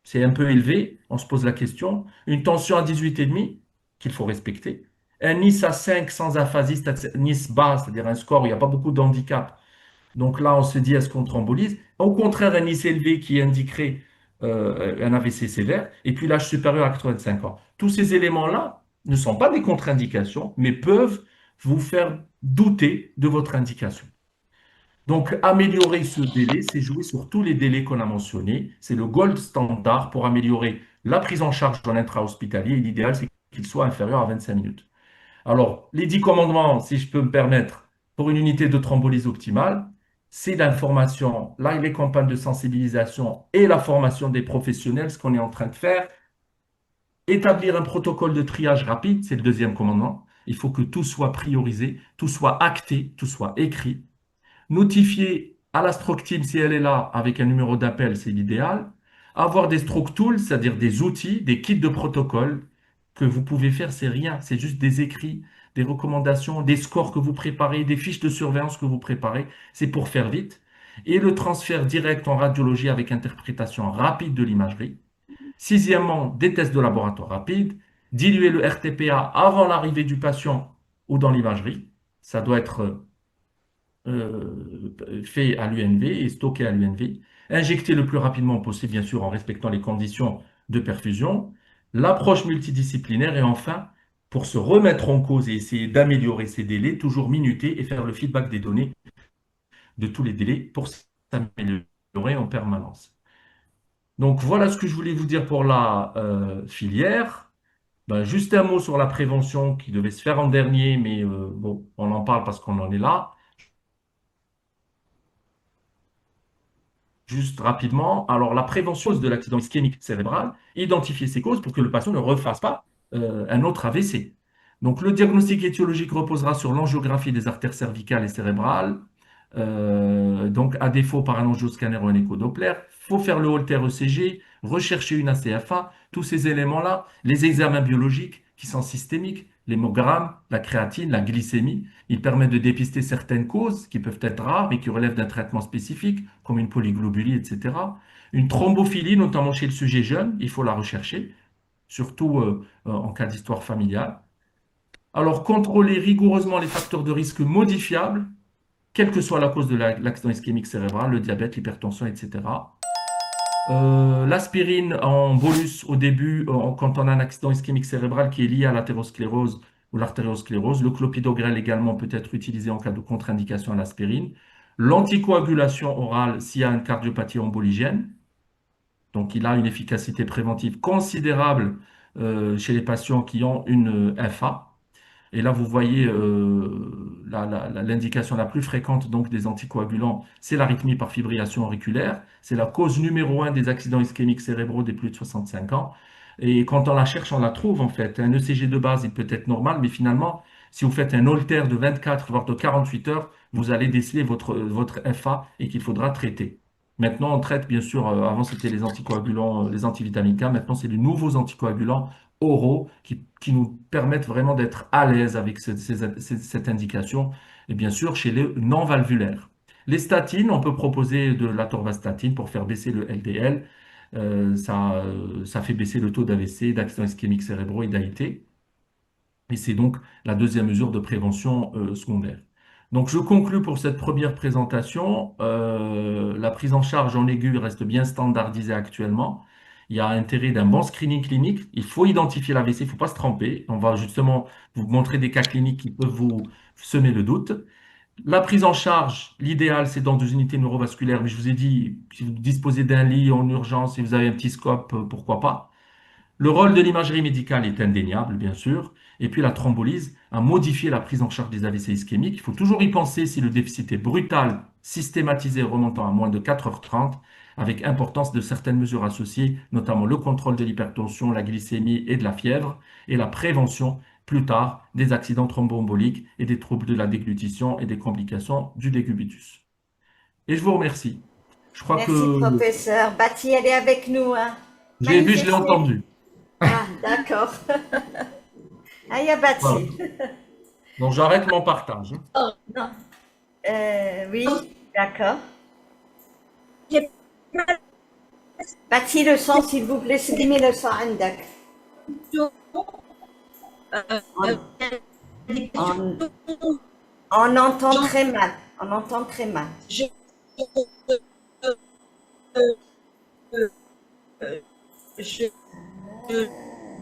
c'est un peu élevé, on se pose la question. Une tension à 18,5 qu'il faut respecter. Un Nice à 5 sans aphasie, Nice bas, c'est-à-dire un score où il n'y a pas beaucoup de handicap. Donc là, on se dit, est-ce qu'on thrombolise? Au contraire, un Nice élevé qui indiquerait un AVC sévère, et puis l'âge supérieur à 85 ans. Tous ces éléments-là ne sont pas des contre-indications, mais peuvent vous faire douter de votre indication. Donc, améliorer ce délai, c'est jouer sur tous les délais qu'on a mentionnés. C'est le gold standard pour améliorer la prise en charge dans l'intra-hospitalier. Et l'idéal, c'est qu'il soit inférieur à 25 minutes. Alors, les 10 commandements, si je peux me permettre, pour une unité de thrombolyse optimale, c'est l'information, là, les campagnes de sensibilisation et la formation des professionnels, ce qu'on est en train de faire. Établir un protocole de triage rapide, c'est le deuxième commandement. Il faut que tout soit priorisé, tout soit acté, tout soit écrit. Notifier à la stroke team si elle est là avec un numéro d'appel, c'est l'idéal. Avoir des stroke tools, c'est-à-dire des outils, des kits de protocole que vous pouvez faire, c'est rien. C'est juste des écrits, des recommandations, des scores que vous préparez, des fiches de surveillance que vous préparez. C'est pour faire vite. Et le transfert direct en radiologie avec interprétation rapide de l'imagerie. Sixièmement, des tests de laboratoire rapides. Diluer le RTPA avant l'arrivée du patient ou dans l'imagerie. Ça doit être fait à l'UNV et stocké à l'UNV, injecté le plus rapidement possible, bien sûr, en respectant les conditions de perfusion, l'approche multidisciplinaire et enfin, pour se remettre en cause et essayer d'améliorer ces délais, toujours minuter et faire le feedback des données de tous les délais pour s'améliorer en permanence. Donc voilà ce que je voulais vous dire pour la filière. Ben, juste un mot sur la prévention qui devait se faire en dernier, mais bon, on en parle parce qu'on en est là. Juste rapidement, alors la prévention de l'accident ischémique cérébral, identifier ses causes pour que le patient ne refasse pas un autre AVC. Donc le diagnostic étiologique reposera sur l'angiographie des artères cervicales et cérébrales, donc à défaut par un angioscanner ou un écho-Doppler. Il faut faire le Holter ECG, rechercher une ACFA, tous ces éléments-là, les examens biologiques qui sont systémiques, l'hémogramme, la créatine, la glycémie. Ils permettent de dépister certaines causes qui peuvent être rares et qui relèvent d'un traitement spécifique, comme une polyglobulie, etc. Une thrombophilie, notamment chez le sujet jeune, il faut la rechercher, surtout en cas d'histoire familiale. Alors, contrôler rigoureusement les facteurs de risque modifiables, quelle que soit la cause de l'accident ischémique cérébral, le diabète, l'hypertension, etc. L'aspirine en bolus au début, quand on a un accident ischémique cérébral qui est lié à l'athérosclérose ou l'artériosclérose. Le clopidogrel également peut être utilisé en cas de contre-indication à l'aspirine. L'anticoagulation orale s'il y a une cardiopathie emboligène. Donc, il a une efficacité préventive considérable chez les patients qui ont une FA. Et là, vous voyez l'indication la plus fréquente donc, des anticoagulants, c'est l'arythmie par fibrillation auriculaire. C'est la cause numéro un des accidents ischémiques cérébraux des plus de 65 ans. Et quand on la cherche, on la trouve en fait. Un ECG de base, il peut être normal, mais finalement, si vous faites un Holter de 24, voire de 48 heures, vous allez déceler votre FA et qu'il faudra traiter. Maintenant, on traite, bien sûr, avant c'était les anticoagulants, les antivitamines K, maintenant c'est les nouveaux anticoagulants oraux qui nous permettent vraiment d'être à l'aise avec cette indication, et bien sûr chez les non-valvulaires. Les statines, on peut proposer de l'atorvastatine pour faire baisser le LDL. Ça fait baisser le taux d'AVC, d'accidents ischémiques cérébraux et d'AIT. Et c'est donc la deuxième mesure de prévention secondaire. Donc je conclus pour cette première présentation. La prise en charge en aigu reste bien standardisée actuellement. Il y a intérêt d'un bon screening clinique. Il faut identifier l'AVC, il ne faut pas se tromper. On va justement vous montrer des cas cliniques qui peuvent vous semer le doute. La prise en charge, l'idéal, c'est dans des unités neurovasculaires. Mais je vous ai dit, si vous disposez d'un lit en urgence et vous avez un petit scope, pourquoi pas. Le rôle de l'imagerie médicale est indéniable, bien sûr. Et puis la thrombolyse a modifié la prise en charge des AVC ischémiques. Il faut toujours y penser si le déficit est brutal, systématisé, remontant à moins de 4h30, avec importance de certaines mesures associées, notamment le contrôle de l'hypertension, la glycémie et de la fièvre, et la prévention, plus tard, des accidents thromboemboliques et des troubles de la déglutition et des complications du décubitus. Et je vous remercie. Je crois Merci, que professeur. Bati, elle est avec nous, hein. j'ai vu, je l'ai Manifestez. entendu. Ah, d'accord. Ah, il y a Voilà. Bati. Donc j'arrête mon partage. Non. Oui, d'accord. J'ai Bati, le son, s'il vous plaît, c'est le son, عندك. pas des On, questions. on entend Genre, très mal. On entend très mal. je, je, je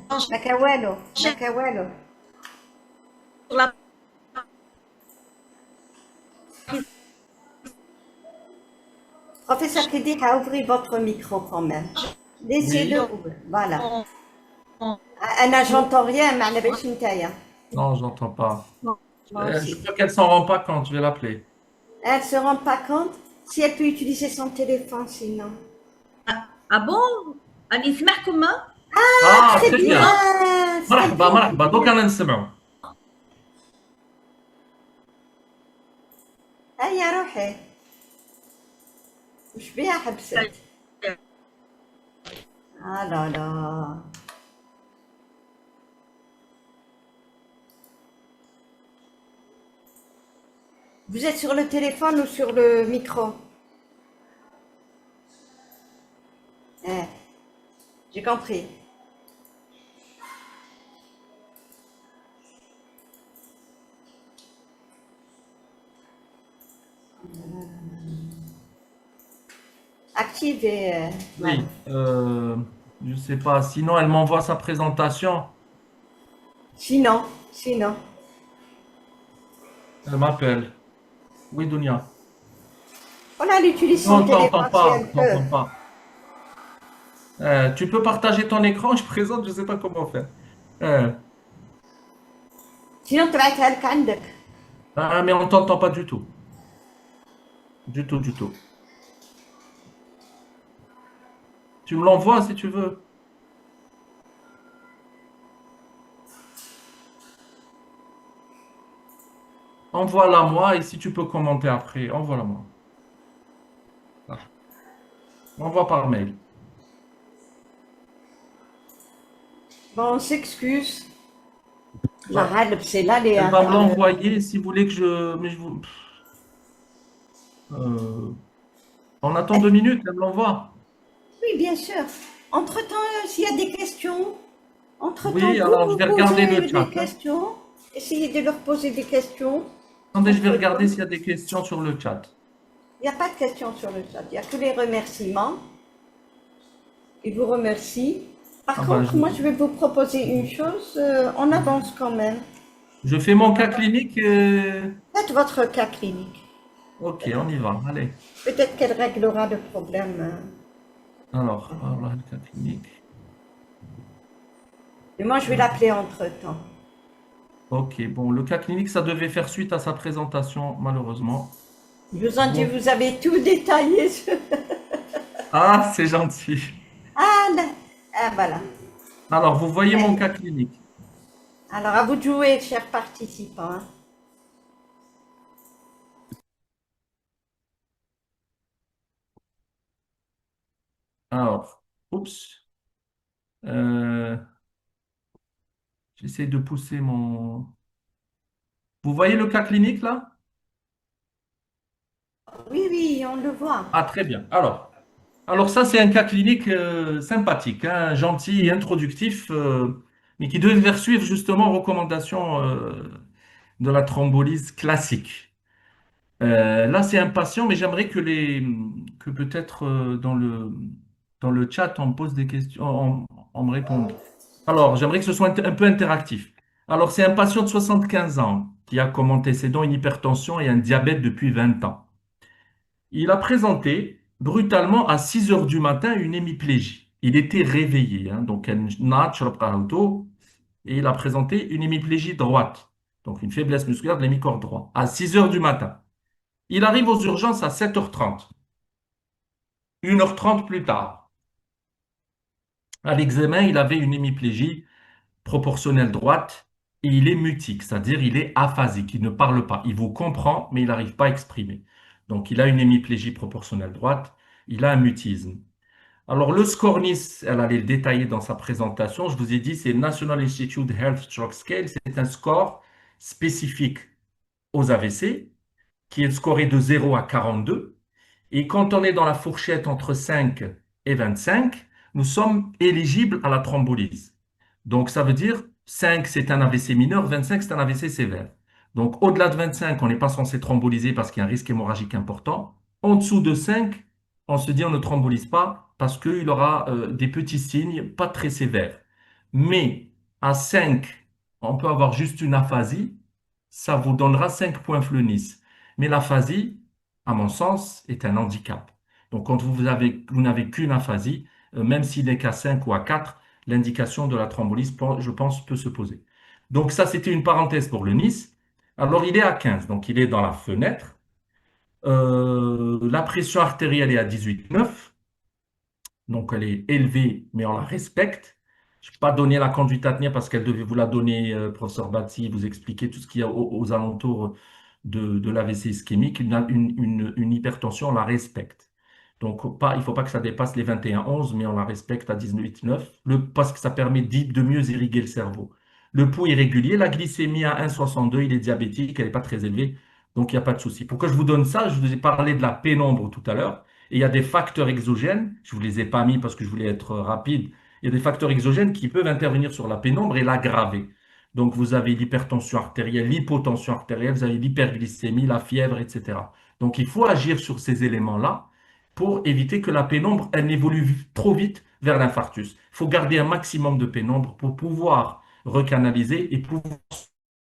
mange Macawelo, Macawelo. sur la Professeur Kedi a ouvert votre micro quand même. Laissez-le Oui, ouvrir. Voilà. présentation. أنا j'entends rien, mais على بالك نتايا. non, j'entends pas. Moi Je aussi. crois qu'elle s'en rend pas compte, je vais l'appeler. Elle ne se rend pas compte si elle peut utiliser son téléphone sinon. Ah bon? أنا نسمعكم ما؟ Ah, Ah, très très bien, bien. très مرحبا bien. مرحبا دوك انا نسمعو. هيا روحي. مش بيها حبست. Ah là là. Vous êtes sur le téléphone ou sur le micro? Eh, j'ai compris. Activez. Voilà. Oui, je sais pas. Sinon, elle m'envoie sa présentation. Sinon, sinon. Elle m'appelle. Oui, Dounia. Voilà, elle utilise son Non, t'entends téléphone si pas, elle peut. t'entends pas. Tu peux partager ton écran, je présente, je sais pas comment faire. Euh, Sinon, تبعتها لك عندك. mais on t'entend pas du tout. Du tout, du tout. Tu me l'envoies si tu veux. Envoie-la moi et si tu peux commenter après, envoie-la moi. Ah, envoie par mail. Bon, on s'excuse. Bah, Mahal, c'est là les elle va me internet. l'envoyer si vous voulez que je. Mais je vous. Euh, on attend 2 minutes, elle me l'envoie. Oui, bien sûr. Entre-temps, s'il y a des questions, entre-temps, Oui, vous alors je vous vais regarder posez le des chat, hein. questions. Essayez de leur poser des questions. Attendez, je vais regarder Entre-temps, s'il y a des questions sur le chat. il n'y a pas de questions sur le chat. Il n'y a que les remerciements. Ils vous remercient. Par Ah ben, contre, moi, je vais vous proposer une chose. On avance quand même. je fais mon cas clinique. Faites votre cas clinique. Ok, on y va. Allez. Peut-être qu'elle réglera le problème. Alors, le cas clinique. Et moi, je vais l'appeler entre-temps. Ok, bon, le cas clinique, ça devait faire suite à sa présentation, malheureusement. Je vous en dis, Bon. vous avez tout détaillé. Ah, c'est gentil. Ah, là. Ah, voilà. Alors, vous voyez mon Eh, cas clinique. alors, à vous de jouer, chers participants, hein. Alors, oups. Euh, J'essaie de pousser mon. Vous voyez le cas clinique là? Oui, oui, on le voit. Ah, très bien. Alors ça, c'est un cas clinique sympathique, hein, gentil et introductif, mais qui devait suivre justement recommandations de la thrombolyse classique. Là, c'est un patient, mais j'aimerais que peut-être dans le chat, on me pose des questions, on me réponde. Alors, j'aimerais que ce soit un peu interactif. Alors, c'est un patient de 75 ans qui a comme antécédent une hypertension et un diabète depuis 20 ans. Il a présenté brutalement à 6 heures du matin une hémiplégie. Il était réveillé, hein, donc un natural auto, et il a présenté une hémiplégie droite, donc une faiblesse musculaire de l'hémicorps droit, à 6 heures du matin. Il arrive aux urgences à 7h30. 1h30 plus tard. À l'examen, il avait une hémiplégie proportionnelle droite et il est mutique, c'est-à-dire il est aphasique, il ne parle pas. Il vous comprend, mais il n'arrive pas à exprimer. Donc, il a une hémiplégie proportionnelle droite, il a un mutisme. Alors, le SCORNIS, elle allait le détailler dans sa présentation. Je vous ai dit, c'est National Institute Health Stroke Scale. C'est un score spécifique aux AVC qui est scoré de 0 à 42. Et quand on est dans la fourchette entre 5 et 25, nous sommes éligibles à la thrombolyse. Donc, ça veut dire 5, c'est un AVC mineur, 25, c'est un AVC sévère. Donc, au-delà de 25, on n'est pas censé thromboliser parce qu'il y a un risque hémorragique important. En dessous de 5, on se dit on ne thrombolise pas parce qu'il aura des petits signes pas très sévères. Mais à 5, on peut avoir juste une aphasie. Ça vous donnera 5 points Fleunis. Mais l'aphasie, à mon sens, est un handicap. Donc, quand vous n'avez qu'une aphasie, même s'il n'est qu'à 5 ou à 4, l'indication de la thrombolyse, je pense, peut se poser. Donc ça, c'était une parenthèse pour le Nice. Alors, il est à 15, donc il est dans la fenêtre. La pression artérielle est à 18,9, donc elle est élevée, mais on la respecte. Je ne vais pas donner la conduite à tenir parce qu'elle devait vous la donner, professeur Batti, vous expliquer tout ce qu'il y a aux alentours de l'AVC ischémique. Une hypertension, on la respecte. Donc, pas, il ne faut pas que ça dépasse les 21,11, mais on la respecte à 18,9, parce que ça permet de mieux irriguer le cerveau. Le pouls est régulier, la glycémie à 1,62, il est diabétique, elle n'est pas très élevée, donc il n'y a pas de souci. Pourquoi je vous donne ça? Je vous ai parlé de la pénombre tout à l'heure, et il y a des facteurs exogènes, je ne vous les ai pas mis parce que je voulais être rapide, il y a des facteurs exogènes qui peuvent intervenir sur la pénombre et l'aggraver. Donc, vous avez l'hypertension artérielle, l'hypotension artérielle, vous avez l'hyperglycémie, la fièvre, etc. Donc, il faut agir sur ces éléments-là pour éviter que la pénombre, elle évolue trop vite vers l'infarctus. Il faut garder un maximum de pénombre pour pouvoir recanaliser et pouvoir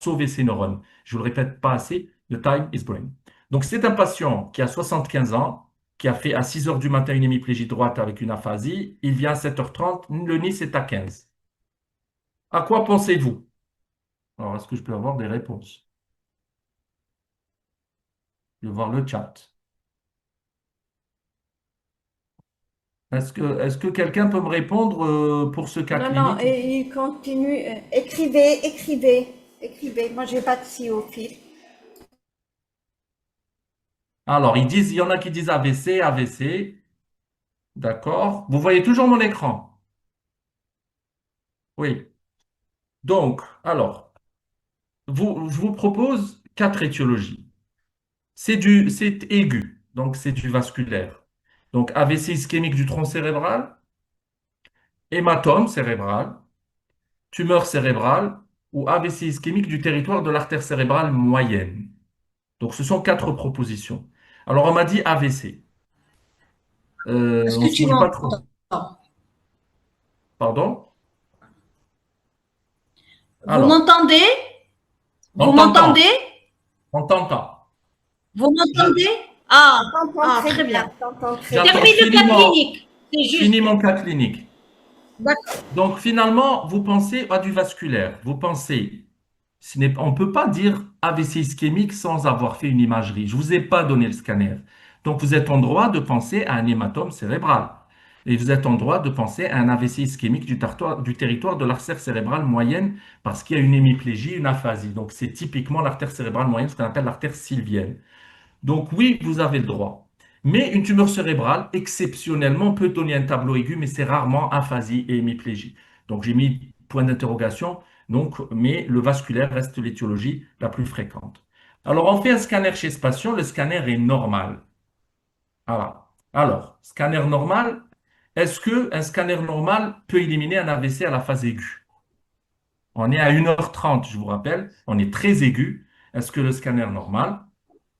sauver ces neurones. Je ne vous le répète pas assez, the time is brain. Donc, c'est un patient qui a 75 ans, qui a fait à 6 heures du matin une hémiplégie droite avec une aphasie. Il vient à 7h30, le Nice est à 15. À quoi pensez-vous? Alors, est-ce que je peux avoir des réponses? Je vais voir le chat. Est-ce que quelqu'un peut me répondre pour ce cas Non, non, clinique? et il continue. Écrivez, écrivez, écrivez. Moi, j'ai pas de scie au fil. Alors, il y en a qui disent AVC, AVC. D'accord. Vous voyez toujours mon écran? Oui. Donc, alors, je vous propose quatre étiologies. C'est aigu, donc c'est du vasculaire. Donc, AVC ischémique du tronc cérébral, hématome cérébral, tumeur cérébrale ou AVC ischémique du territoire de l'artère cérébrale moyenne. Donc, ce sont quatre propositions. Alors, on m'a dit AVC. Est-ce On ne que se tu mouille pas m'entends? trop. Pardon? Vous Alors, m'entendez? on Vous t'entend. m'entendez? On t'entend. Vous Je- m'entendez? Ah, On t'entend ah, très très bien, bien. on t'entend très bien. J'attends, Termine le cas clinique. C'est je juste. finis mon cas clinique. D'accord. Donc finalement, vous pensez à du vasculaire. Vous pensez, on ne peut pas dire AVC ischémique sans avoir fait une imagerie. Je ne vous ai pas donné le scanner. Donc vous êtes en droit de penser à un hématome cérébral. Et vous êtes en droit de penser à un AVC ischémique du territoire de l'artère cérébrale moyenne parce qu'il y a une hémiplégie, une aphasie. Donc c'est typiquement l'artère cérébrale moyenne, ce qu'on appelle l'artère sylvienne. Donc oui, vous avez le droit. Mais une tumeur cérébrale, exceptionnellement, peut donner un tableau aigu, mais c'est rarement aphasie et hémiplégie. Donc j'ai mis point d'interrogation, mais le vasculaire reste l'étiologie la plus fréquente. Alors on fait un scanner chez ce patient, le scanner est normal. Voilà. Alors, scanner normal, est-ce qu'un scanner normal peut éliminer un AVC à la phase aiguë? On est à 1h30, je vous rappelle, on est très aigu. Est-ce que le scanner normal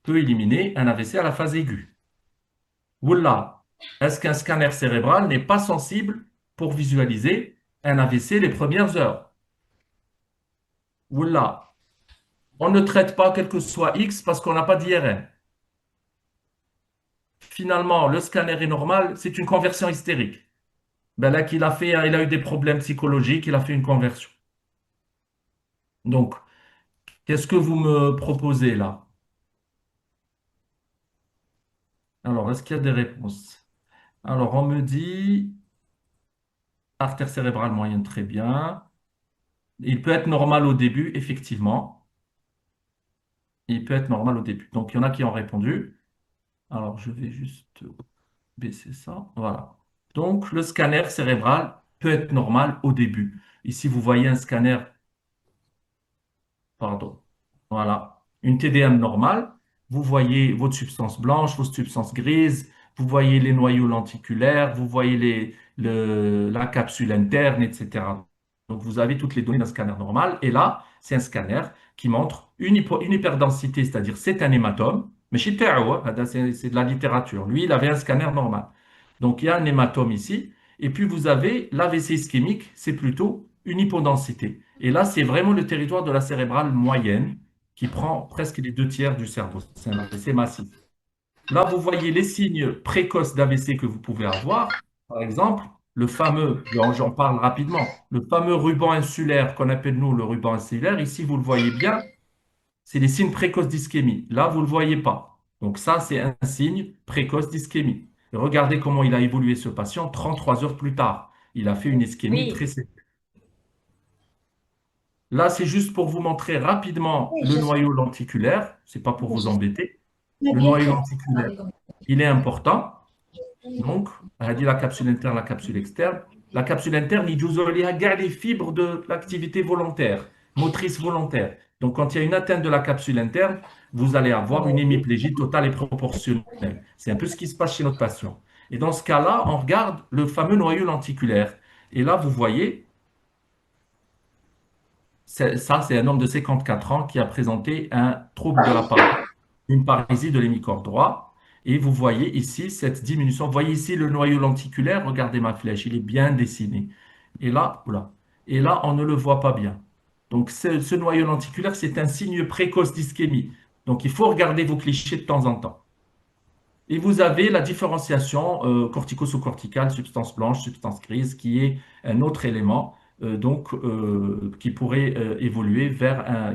peut éliminer un AVC à la phase aiguë? Oula, est-ce qu'un scanner cérébral n'est pas sensible pour visualiser un AVC les premières heures? Oula, on ne traite pas quel que soit X parce qu'on n'a pas d'IRM. Finalement, le scanner est normal, c'est une conversion hystérique. Ben là, il a eu des problèmes psychologiques, il a fait une conversion. Donc, qu'est-ce que vous me proposez là? Alors, est-ce qu'il y a des réponses? Alors, on me dit artère cérébrale moyenne, très bien. Il peut être normal au début, effectivement. Il peut être normal au début. Donc, il y en a qui ont répondu. Alors, je vais juste baisser ça. Voilà. Donc, le scanner cérébral peut être normal au début. Ici, vous voyez un scanner, pardon. Voilà. Une TDM normale. Vous voyez votre substance blanche, votre substance grise. Vous voyez les noyaux lenticulaires. Vous voyez la capsule interne, etc. Donc, vous avez toutes les données d'un scanner normal. Et là, c'est un scanner qui montre une hyperdensité, c'est-à-dire c'est un hématome. Mais chez Théo, c'est de la littérature. Lui, il avait un scanner normal. Donc, il y a un hématome ici. Et puis, vous avez l'AVC ischémique, c'est plutôt une hypodensité. Et là, c'est vraiment le territoire de la cérébrale moyenne qui prend presque les deux tiers du cerveau. C'est un AVC massif. Là, vous voyez les signes précoces d'AVC que vous pouvez avoir. Par exemple, le fameux, j'en parle rapidement, le fameux ruban insulaire qu'on appelle nous le ruban insulaire. Ici, vous le voyez bien, c'est les signes précoces d'ischémie. Là, vous ne le voyez pas. Donc ça, c'est un signe précoce d'ischémie. Et regardez comment il a évolué ce patient 33 heures plus tard. Il a fait une ischémie Oui, très sévère. Là, c'est juste pour vous montrer rapidement oui, le noyau lenticulaire. C'est pas pour vous embêter. j'aime Le bien noyau très lenticulaire, il est important. Donc, elle dit la capsule interne, la capsule externe. La capsule interne, il y a les fibres de l'activité volontaire, motrice volontaire. Donc, quand il y a une atteinte de la capsule interne, vous allez avoir une hémiplégie totale et proportionnelle. C'est un peu ce qui se passe chez notre patient. Et dans ce cas-là, on regarde le fameux noyau lenticulaire. Et là, vous voyez, ça, c'est un homme de 54 ans qui a présenté un trouble de la parole, une paralysie de l'hémicorps droit. Et vous voyez ici cette diminution. Vous voyez ici le noyau lenticulaire. Regardez ma flèche, il est bien dessiné. Et là, voilà. Et là, on ne le voit pas bien. Donc, ce noyau lenticulaire, c'est un signe précoce d'ischémie. Donc, il faut regarder vos clichés de temps en temps. Et vous avez la différenciation cortico-sous-corticale, substance blanche, substance grise, qui est un autre élément qui pourrait évoluer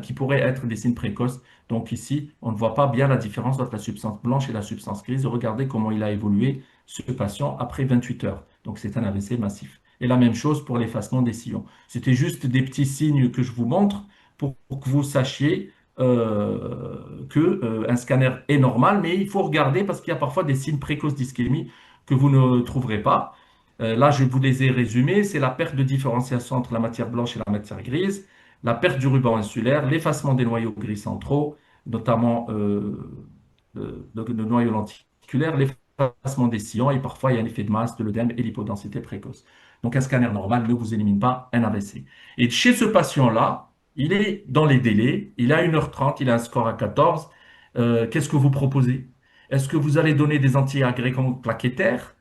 qui pourrait être des signes précoces. Donc ici, on ne voit pas bien la différence entre la substance blanche et la substance grise. Regardez comment il a évolué ce patient après 28 heures. Donc c'est un AVC massif. Et la même chose pour l'effacement des sillons. C'était juste des petits signes que je vous montre pour que vous sachiez qu'un scanner est normal, mais il faut regarder parce qu'il y a parfois des signes précoces d'ischémie que vous ne trouverez pas. Là, je vous les ai résumés. C'est la perte de différenciation entre la matière blanche et la matière grise, la perte du ruban insulaire, l'effacement des noyaux gris centraux, notamment le noyau lenticulaire, l'effacement des sillons et parfois il y a un effet de masse, de l'œdème et l'hypodensité précoce. Donc un scanner normal ne vous élimine pas un AVC. Et chez ce patient-là, il est dans les délais, il a 1h30, il a un score à 14. Qu'est-ce que vous proposez? Est-ce que vous allez donner des antiagrégants plaquettaires,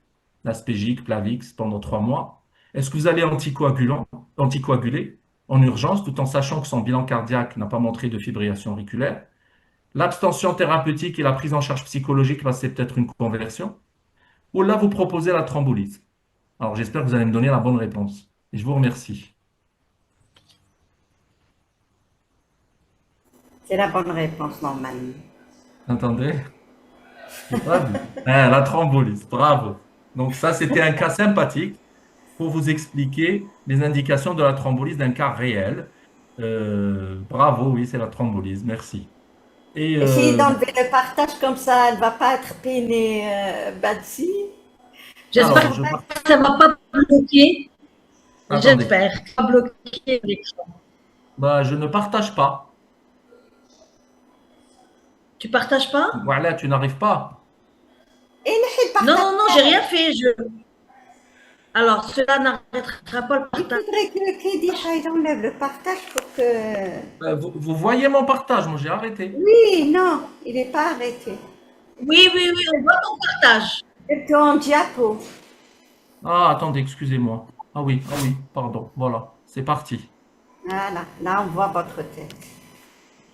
l'Aspégique, Plavix, pendant 3 mois? Est-ce que vous allez anticoaguler en urgence, tout en sachant que son bilan cardiaque n'a pas montré de fibrillation auriculaire? L'abstention thérapeutique et la prise en charge psychologique, c'est peut-être une conversion. Ou là, vous proposez la thrombolyse. Alors, j'espère que vous allez me donner la bonne réponse. Et je vous remercie. C'est la bonne réponse normalement. Entendez? J'ai pas vu. Ah, la thrombolyse, bravo. Donc ça, c'était un cas sympathique pour vous expliquer les indications de la thrombolyse d'un cas réel. Bravo, oui, c'est la thrombolyse, merci. Et Essayez d'enlever le partage comme ça, elle ne va pas être peinée Batsy. alors, j'espère que ça ne va pas bloquer. attendez. J'espère que ça va bloquer l'écran. Bah, je ne partage pas. Tu partages pas? Voilà, tu n'arrives pas. Et le Non, partage. non, non, j'ai rien fait. Alors, cela n'arrêtera pas le Il partage. faudrait que le Kédi enlève le partage pour que. Vous voyez mon partage, moi j'ai arrêté. Oui, non, il n'est pas arrêté. Oui, oui, oui, on voit ton partage. C'est en diapo. Ah, attendez, excusez-moi. Ah oui, pardon. Voilà, c'est parti. Voilà, là on voit votre tête.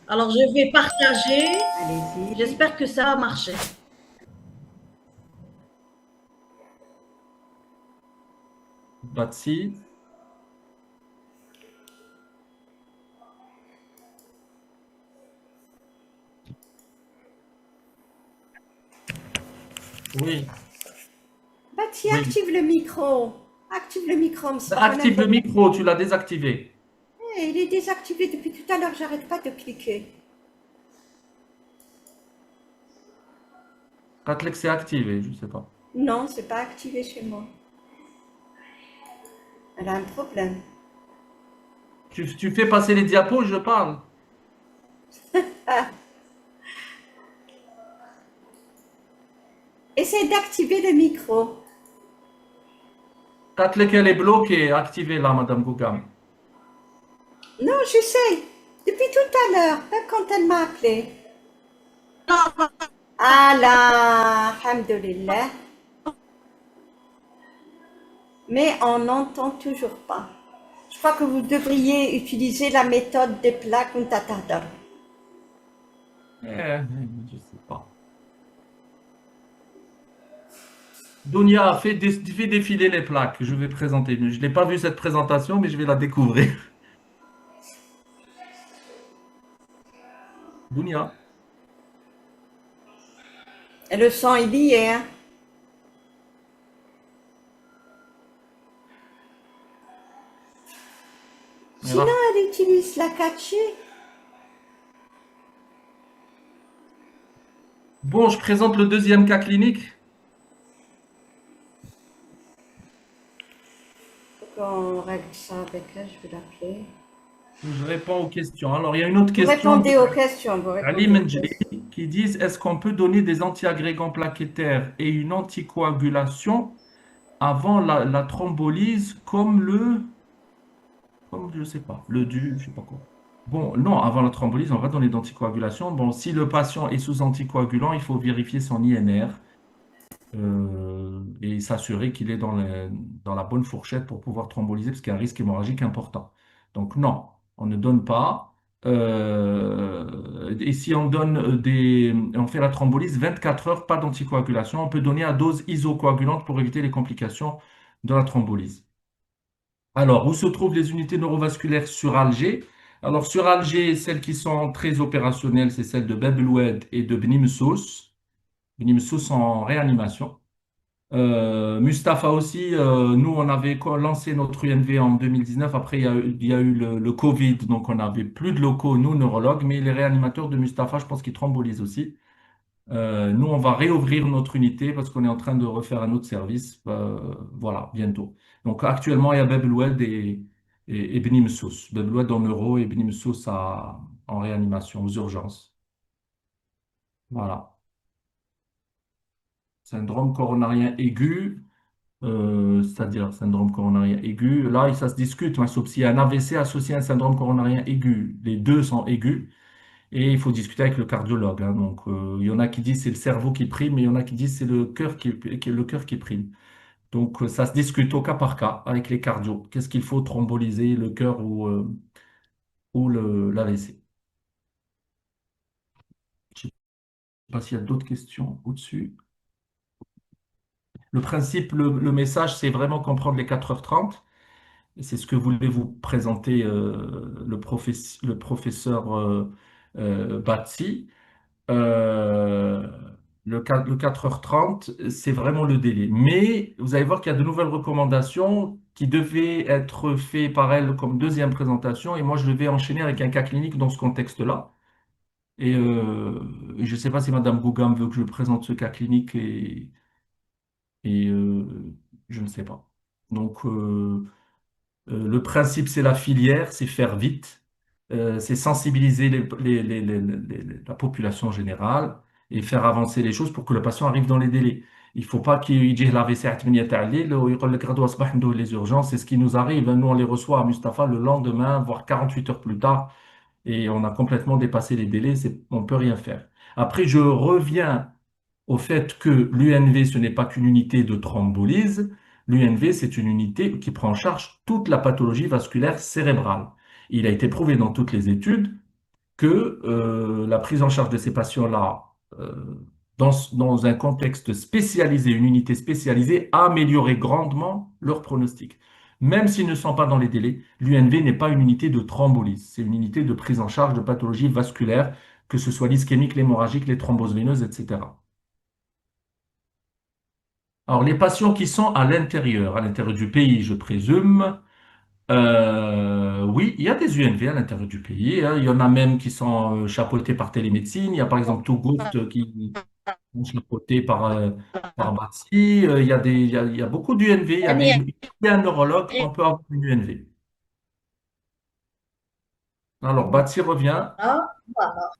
Alors, je vais partager. Allez-y. J'espère que ça va marcher. Batsy. Oui, Batsy, oui. active le micro. Active le micro, monsieur. Active le micro, tu l'as désactivé. Il est désactivé depuis tout à l'heure, j'arrête pas de cliquer. Catlex est activé, je ne sais pas. Non, c'est pas activé chez moi. Elle a un problème. Tu fais passer les diapos, je parle. Essaye d'activer le micro. Catlex, elle est bloquée. Activez-la, Madame Gougam. Non, j'essaye. Depuis tout à l'heure, hein, quand elle m'a appelé. Non, Ah là, alhamdoulilah. Mais on n'entend toujours pas. Je crois que vous devriez utiliser la méthode des plaques Mtatahda. Je sais pas. Dounia, fais défiler les plaques. Je vais présenter. Je n'ai pas vu cette présentation, mais je vais la découvrir. Dounia. Et le sang, il y est, hein. Sinon, Alors, elle utilise la 4G. bon, je présente le deuxième cas clinique. Faut qu'on règle ça avec elle, je vais l'appeler. Je réponds aux questions. Alors, il y a une autre Vous question de répondez aux questions, vous Ali répondez aux Menjli questions. qui disent est-ce qu'on peut donner des antiagrégants plaquettaires et une anticoagulation avant la thrombolyse comme je sais pas, je sais pas quoi. Bon, non, avant la thrombolyse, on va donner d'anticoagulation. Bon, si le patient est sous anticoagulant, il faut vérifier son INR et s'assurer qu'il est dans la bonne fourchette pour pouvoir thrombolyser parce qu'il y a un risque hémorragique important. Donc non, on ne donne pas. Et si on donne on fait la thrombolyse 24 heures, pas d'anticoagulation, on peut donner à dose isocoagulante pour éviter les complications de la thrombolyse. Alors, où se trouvent les unités neurovasculaires sur Alger? Alors, sur Alger, celles qui sont très opérationnelles, c'est celles de Bab el et de Bni Messous. Bni Messous en réanimation. Mustapha aussi, nous, on avait lancé notre UNV en 2019. Après, il y a eu le Covid, donc on n'avait plus de locaux, nous, neurologues, mais les réanimateurs de Mustapha, je pense qu'ils trombolisent aussi. Nous, on va réouvrir notre unité parce qu'on est en train de refaire un autre service, voilà, bientôt. Donc, actuellement, il y a Bab el et Bni Messous. Bab el en neuro et Bni Messous en réanimation, aux urgences. Voilà. Syndrome coronarien aigu. C'est-à-dire syndrome coronarien aigu. Là, ça se discute, hein, sauf s'il y a un AVC associé à un syndrome coronarien aigu. Les deux sont aigus et il faut discuter avec le cardiologue, hein. Donc, il y en a qui disent c'est le cerveau qui prime et il y en a qui disent c'est le cœur qui prime. Donc, ça se discute au cas par cas avec les cardios. Qu'est-ce qu'il faut thromboliser, le cœur ou l'AVC? Je ne sais pas s'il y a d'autres questions au-dessus. Le principe, le message, c'est vraiment comprendre les 4h30. C'est ce que voulait vous présenter le professeur Batsi. Euh, le 4h30, c'est vraiment le délai. Mais vous allez voir qu'il y a de nouvelles recommandations qui devaient être faites par elle comme deuxième présentation. Et moi, je vais enchaîner avec un cas clinique dans ce contexte-là. Et je ne sais pas si Madame Gougam veut que je présente ce cas clinique et je ne sais pas. Donc, le principe, c'est la filière, c'est faire vite, c'est sensibiliser la population générale et faire avancer les choses pour que le patient arrive dans les délais. Il ne faut pas qu'il y ait l'AVC à 8 الليل ويقول لك غدوة صباح ندوه les urgences. C'est ce qui nous arrive. Nous, on les reçoit à Mustapha le lendemain, voire 48 heures plus tard, et on a complètement dépassé les délais. On ne peut rien faire. Après, je reviens au fait que l'UNV, ce n'est pas qu'une unité de thrombolyse. L'UNV, c'est une unité qui prend en charge toute la pathologie vasculaire cérébrale. Il a été prouvé dans toutes les études que la prise en charge de ces patients-là, dans un contexte spécialisé, une unité spécialisée, a amélioré grandement leur pronostic. Même s'ils ne sont pas dans les délais, l'UNV n'est pas une unité de thrombolyse, c'est une unité de prise en charge de pathologies vasculaires, que ce soit l'ischémique, l'hémorragique, les thromboses veineuses, etc. Alors, les patients qui sont à l'intérieur du pays, je présume, oui, il y a des UNV à l'intérieur du pays, hein. Il y en a même qui sont chapeautés par télémédecine. Il y a par exemple Tougourt qui sont chapeautés par Batsi. Il y a beaucoup d'UNV. Il y a un neurologue, on peut avoir une UNV. Alors, Batsi revient. Ah, voilà.